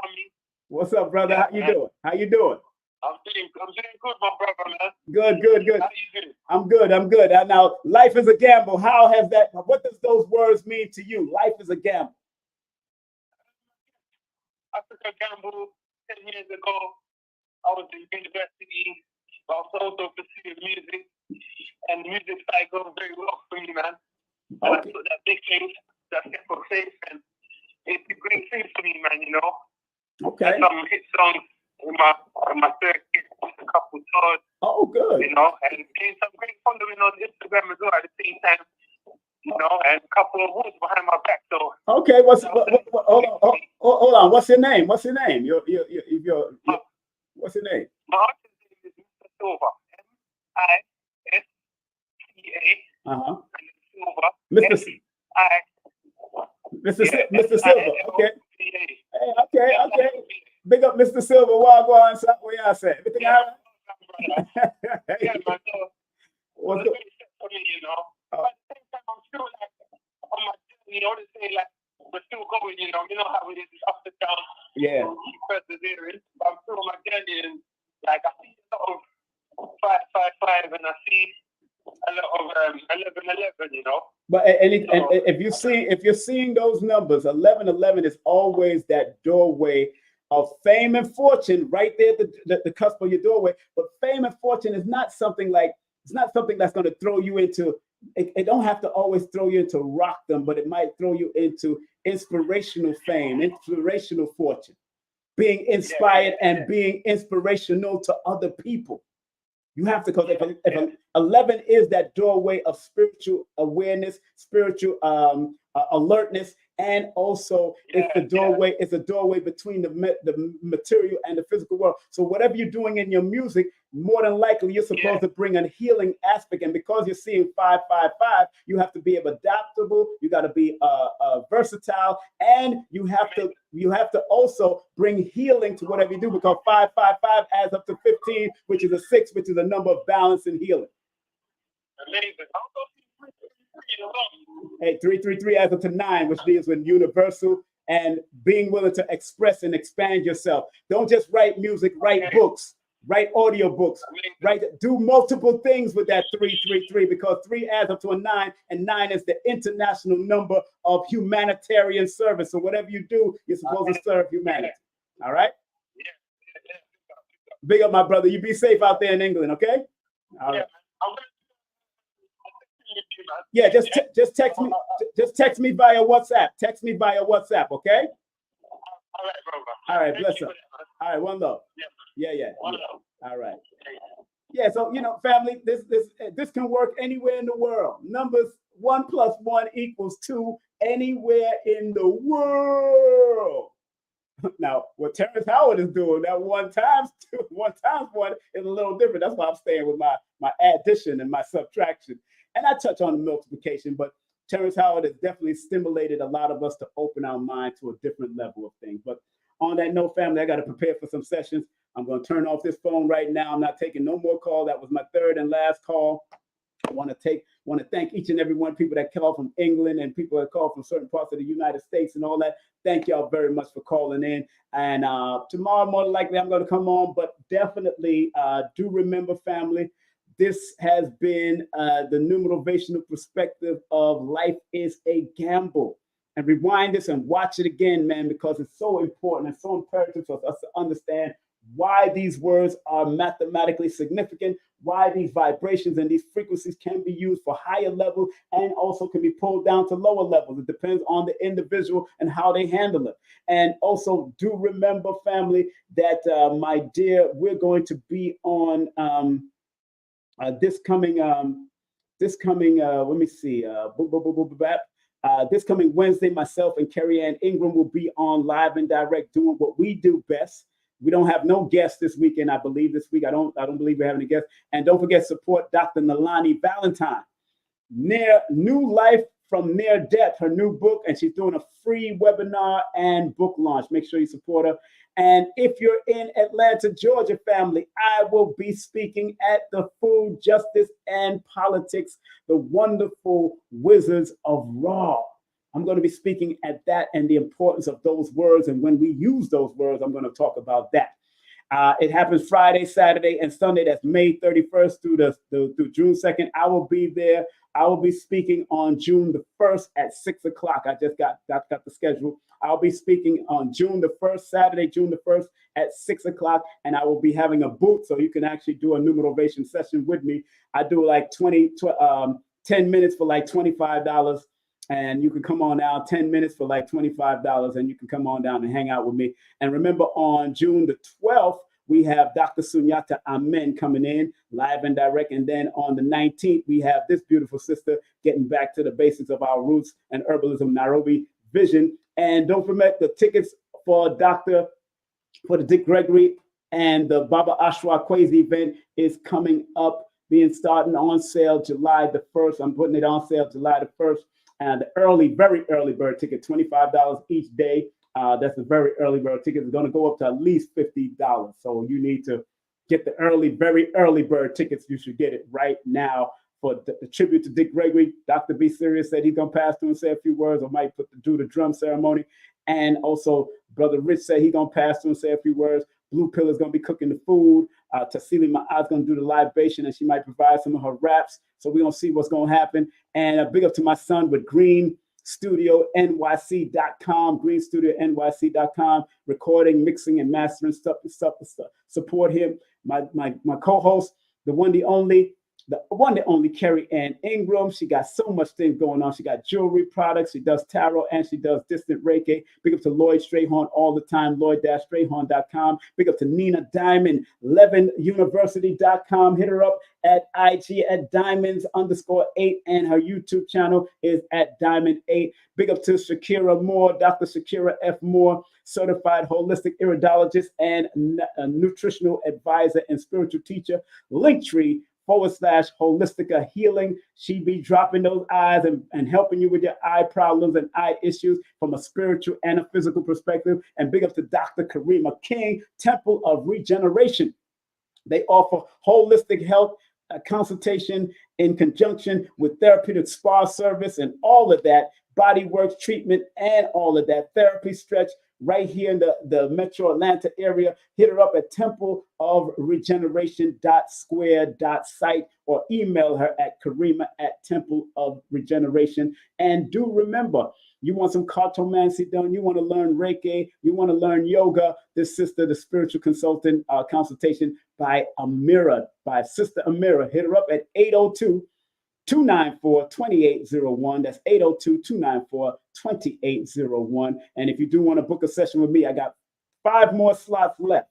What's up, brother? How you doing? I'm doing good, my brother, man. Good. How you doing? I'm good. Now, life is a gamble. What does those words mean to you? Life is a gamble. I took a gamble 10 years ago. I was in university, but I was also pursuing music. And music started going very well for me, man. And I took that big faith, that step of faith, and it's a great thing for me, man, you know. Okay. And some hit songs in my third hit, a couple tours. Oh, good. good. You know, and gained some great following on Instagram as well at the same time. You know, and a couple of awards behind my back. So okay, hold on. What's your name? What's your name? What's your name? My artist name is Mr. Silver. M-I-S-T-A. Uh-huh. And then Silver. Mr. Mr. Silver. Okay. Hey, okay. Big up Mr. Silver. Wagwan. What y'all say? Everything all right? Yeah, man. So What's it's very set for me, you know. But at the same time, I'm still like on my journey. I want to say like we're still going, you know. You know how it is, it's up and down. Yeah. Keep persevering. But I'm still on my journey, and like I see a lot of 555, and I see a lot of 1111, you know. But and if you're seeing those numbers, 1111 is always that doorway of fame and fortune right there at the cusp of your doorway. But fame and fortune is not something that's going to throw you into. It don't have to always throw you into rockdom, but it might throw you into inspirational fame, inspirational fortune, being inspired and being inspirational to other people. You have to, because if 11 is that doorway of spiritual awareness, spiritual alertness, and also it's a doorway between the material and the physical world. So whatever you're doing in your music, more than likely you're supposed to bring a healing aspect. And because you're seeing 555, you have to be adaptable. You got to be versatile, and you have to also bring healing to whatever you do, because 555 adds up to 15, which is a 6, which is a number of balance and healing. Amazing. Hey, 333 adds up to 9, which deals with universal and being willing to express and expand yourself. Don't just write music, write books, write audio books, do multiple things with that 333, because 3 adds up to a 9, and 9 is the international number of humanitarian service. So whatever you do, you're supposed to serve humanity. All right? Big up, my brother. You be safe out there in England, okay? All right. Yeah, just text me. Just text me via WhatsApp. Text me via WhatsApp, okay? All right, brother. All right, bless up. All right, one love. Yeah. One love. All right. Yeah, so family, this can work anywhere in the world. Numbers 1 + 1 = 2 anywhere in the world. Now, what Terrence Howard is doing, that 1 times 1 is a little different. That's why I'm staying with my addition and my subtraction. And I touch on the multiplication, but Terrence Howard has definitely stimulated a lot of us to open our mind to a different level of things. But on that note, family, I got to prepare for some sessions. I'm going to turn off this phone right now. I'm not taking no more call. That was my 3rd and last call. I want to thank each and every one, people that call from England and people that call from certain parts of the United States and all that. Thank y'all very much for calling in. And tomorrow, more than likely, I'm going to come on. But definitely do remember, family, this has been the Numerovational perspective of life is a gamble. And rewind this and watch it again, man, because it's so important and so imperative for us to understand why these words are mathematically significant, why these vibrations and these frequencies can be used for higher levels and also can be pulled down to lower levels. It depends on the individual and how they handle it. And also do remember, family, that my dear, we're going to be on this coming, let me see, this coming Wednesday, myself and Carrie Ann Ingram will be on live and direct doing what we do best. We don't have no guests this weekend, I believe. This week, I don't believe we're having a guest. And don't forget, support Dr. Nalani Valentine. New Life from Near Death, her new book, and she's doing a free webinar and book launch. Make sure you support her. And if you're in Atlanta, Georgia, family, I will be speaking at the Food, Justice, and Politics, the wonderful Wizards of Raw. I'm going to be speaking at that and the importance of those words. And when we use those words, I'm going to talk about that. It happens Friday, Saturday, and Sunday. That's May 31st through June 2nd. I will be there. I will be speaking on June the 1st at 6 o'clock. I just got the schedule. I'll be speaking on June the 1st, Saturday, June the 1st at 6 o'clock. And I will be having a booth so you can actually do a Numerovation session with me. I do like 10 minutes for like $25. And you can come on out 10 minutes for like $25, and you can come on down and hang out with me. And remember, on June the 12th, we have Dr. Sunyata Amen coming in live and direct. And then on the 19th, we have this beautiful sister getting back to the basics of our roots and herbalism, Nairobi Vision. And don't forget the tickets for the Dick Gregory and the Baba Ashwa Kwesi event is coming up, being starting on sale July the 1st. I'm putting it on sale July the 1st. And the very early bird ticket, $25 each day. That's a very early bird ticket. It's going to go up to at least $50. So you need to get the very early bird tickets. You should get it right now for the tribute to Dick Gregory. Dr. B. Sirius said he's going to pass through and say a few words, or might do the drum ceremony. And also, Brother Rich said he's going to pass through and say a few words. Blue Pill is going to be cooking the food. Tassili Ma'az going to do the libation, and she might provide some of her raps. So we're going to see what's going to happen. And a big up to my son with GreenStudioNYC.com, GreenStudioNYC.com, recording, mixing, and mastering stuff. Support him. My co-host, the one and only Carrie Ann Ingram. She got so much things going on. She got jewelry products. She does tarot, and she does distant Reiki. Big up to Lloyd Strayhorn all the time, Lloyd-Strayhorn.com. Big up to Nina Diamond, LevinUniversity.com. Hit her up at IG at Diamonds_8, and her YouTube channel is at Diamond8. Big up to Shakira Moore, Dr. Shakira F. Moore, certified holistic iridologist and nutritional advisor and spiritual teacher. Linktree/Holistica Healing. She be dropping those eyes and helping you with your eye problems and eye issues from a spiritual and a physical perspective. And big up to Dr. Karima King, Temple of Regeneration. They offer holistic health consultation in conjunction with therapeutic spa service and all of that, body works treatment and all of that, therapy stretch right here in the Metro Atlanta area. Hit her up at templeofregeneration.square.site or email her at Karima@templeofregeneration. And do remember, you want some cartomancy done, you want to learn Reiki, you want to learn yoga, this sister, the spiritual consultant consultation by Sister Amira. Hit her up at 802-294-2801. That's 802-294-2801. And if you do want to book a session with me, I got 5 more slots left.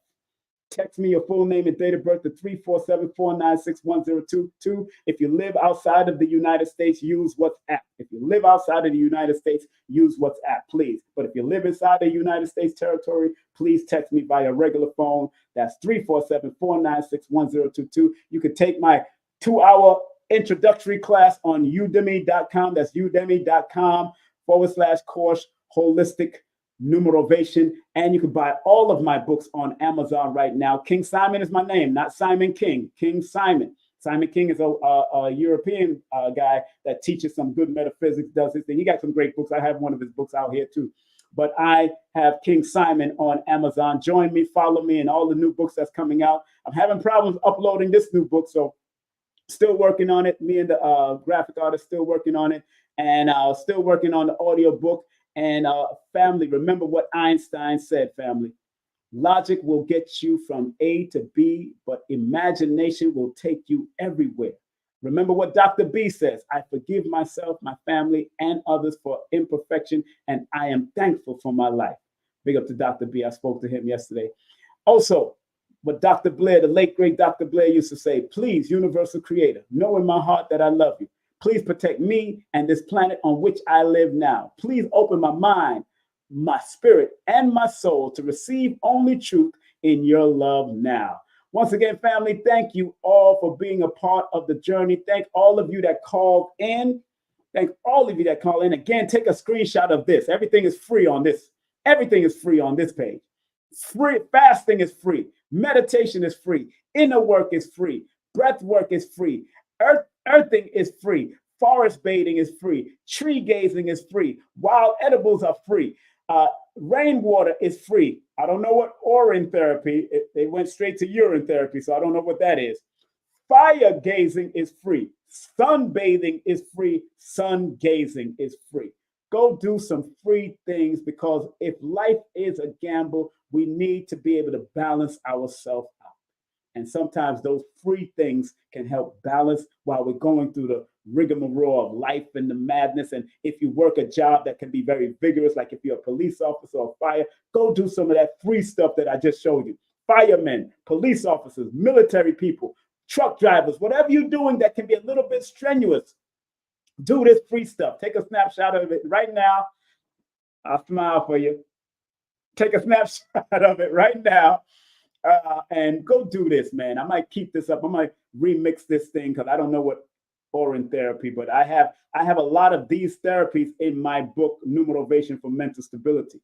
Text me your full name and date of birth to 347-496-1022. If you live outside of the United States, use WhatsApp. If you live outside of the United States, use WhatsApp, please. But if you live inside the United States territory, please text me via regular phone. That's 347-496-1022. You can take my 2-hour introductory class on udemy.com. That's udemy.com/course holistic numerovation. And you can buy all of my books on Amazon right now. King Simon is my name, not Simon King. King Simon. Simon King is a European guy that teaches some good metaphysics, does his thing. He got some great books. I have one of his books out here too. But I have King Simon on Amazon. Join me, follow me, and all the new books that's coming out. I'm having problems uploading this new book, so still working on it. Me and the graphic artist still working on it, and still working on the audio book. And family, remember what Einstein said, family. Logic will get you from A to B, but imagination will take you everywhere. Remember what Dr. B says. I forgive myself, my family, and others for imperfection, and I am thankful for my life. Big up to Dr. B. I spoke to him yesterday. Also, what Dr. Blair, the late, great Dr. Blair used to say, please, universal creator, know in my heart that I love you. Please protect me and this planet on which I live now. Please open my mind, my spirit, and my soul to receive only truth in your love now. Once again, family, thank you all for being a part of the journey. Thank all of you that called in. Thank all of you that call in. Again, take a screenshot of this. Everything is free on this. Everything is free on this page. Free fasting is free. Meditation is free. Inner work is free. Breath work is free. Earthing is free. Forest bathing is free. Tree gazing is free. Wild edibles are free. Rainwater is free. I don't know what urine therapy. They went straight to urine therapy, so I don't know what that is. Fire gazing is free. Sunbathing is free. Sun gazing is free. Go do some free things, because if life is a gamble, we need to be able to balance ourselves out. And sometimes those free things can help balance while we're going through the rigmarole of life and the madness. And if you work a job that can be very vigorous, like if you're a police officer or fire, go do some of that free stuff that I just showed you. firemen, police officers, military people, truck drivers, whatever you're doing that can be a little bit strenuous, do this free stuff. Take a snapshot of it right now. I'll smile for you. Take a snapshot of it right now and go do this, man. I might keep this up. I might remix this thing because I don't know what foreign therapy, but I have a lot of these therapies in my book, Numerovation for Mental Stability.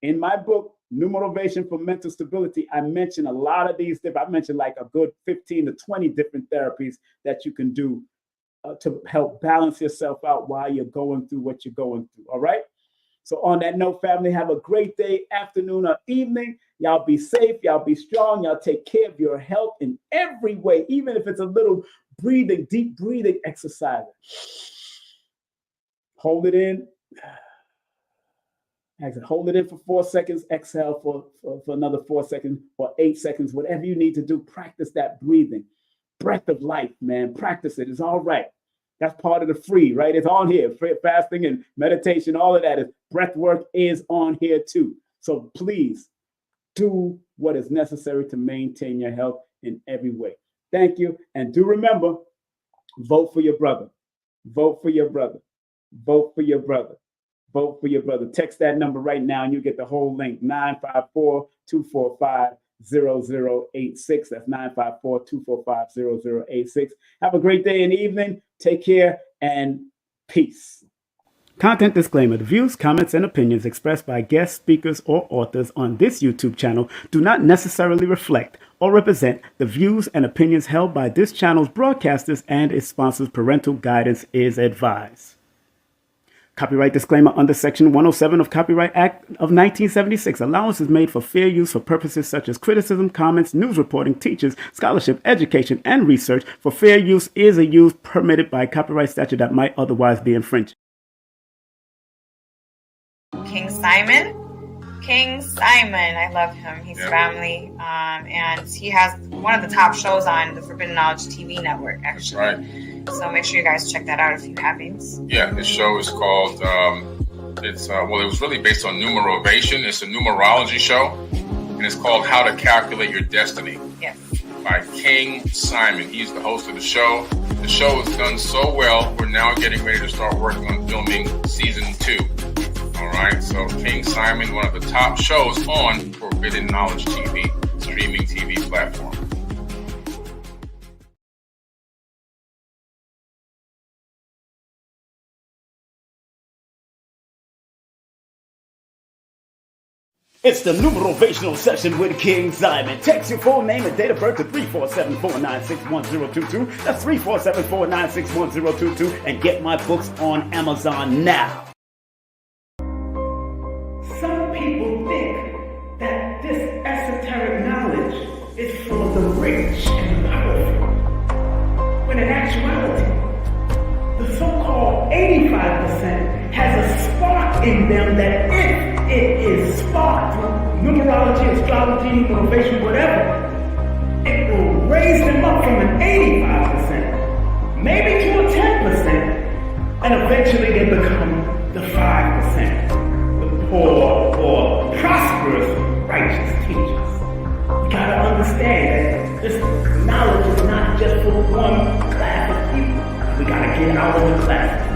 In my book, Numerovation for Mental Stability, I mention a lot of these. I mentioned like a good 15 to 20 different therapies that you can do to help balance yourself out while you're going through what you're going through. All right. So on that note, family, have a great day, afternoon, or evening. Y'all be safe. Y'all be strong. Y'all take care of your health in every way, even if it's a little breathing, deep breathing exercise. Hold it in. Hold it in for 4 seconds. Exhale for another 4 seconds or 8 seconds. Whatever you need to do, practice that breathing. Breath of life, man. Practice it. It's all right. That's part of the free, right? It's on here. Fasting and meditation, all of that is breath work is on here too. So please do what is necessary to maintain your health in every way. Thank you. And do remember, vote for your brother. Vote for your brother. Vote for your brother. Vote for your brother. Text that number right now and you get the whole link, 954-245-0086. That's 954-245-0086. Have a great day and evening. Take care and peace. Content disclaimer. The views, comments, and opinions expressed by guest speakers or authors on this YouTube channel do not necessarily reflect or represent the views and opinions held by this channel's broadcasters and its sponsors. Parental guidance is advised. Copyright disclaimer under Section 107 of Copyright Act of 1976. Allowance is made for fair use for purposes such as criticism, comments, news reporting, teachers, scholarship, education, and research. For fair use is a use permitted by copyright statute that might otherwise be infringed. King Simon, I love him. He's family, and he has one of the top shows on the Forbidden Knowledge TV network, actually. That's right. So make sure you guys check that out if you haven't. Yeah, his show is called, it was really based on Numerovation. It's a numerology show, and it's called How to Calculate Your Destiny. Yes. By King Simon. He's the host of the show. The show has done so well, we're now getting ready to start working on filming season 2. All right, so King Simon, one of the top shows on Forbidden Knowledge TV, streaming TV platform. It's the Numerovational session with King Simon. Text your full name and date of birth to 347-496-1022. That's 347-496-1022. And get my books on Amazon now. Some people think that this esoteric knowledge is for the rich and powerful. When in actuality, the so-called 85% has a spark in them that if it is sparked through numerology, astrology, motivation, whatever, it will raise them up from an 85%, maybe to a 10%, and eventually they become the 5%, the poor or prosperous righteous teachers. You gotta understand that this knowledge is not just for one class of people. We gotta get out of the classes.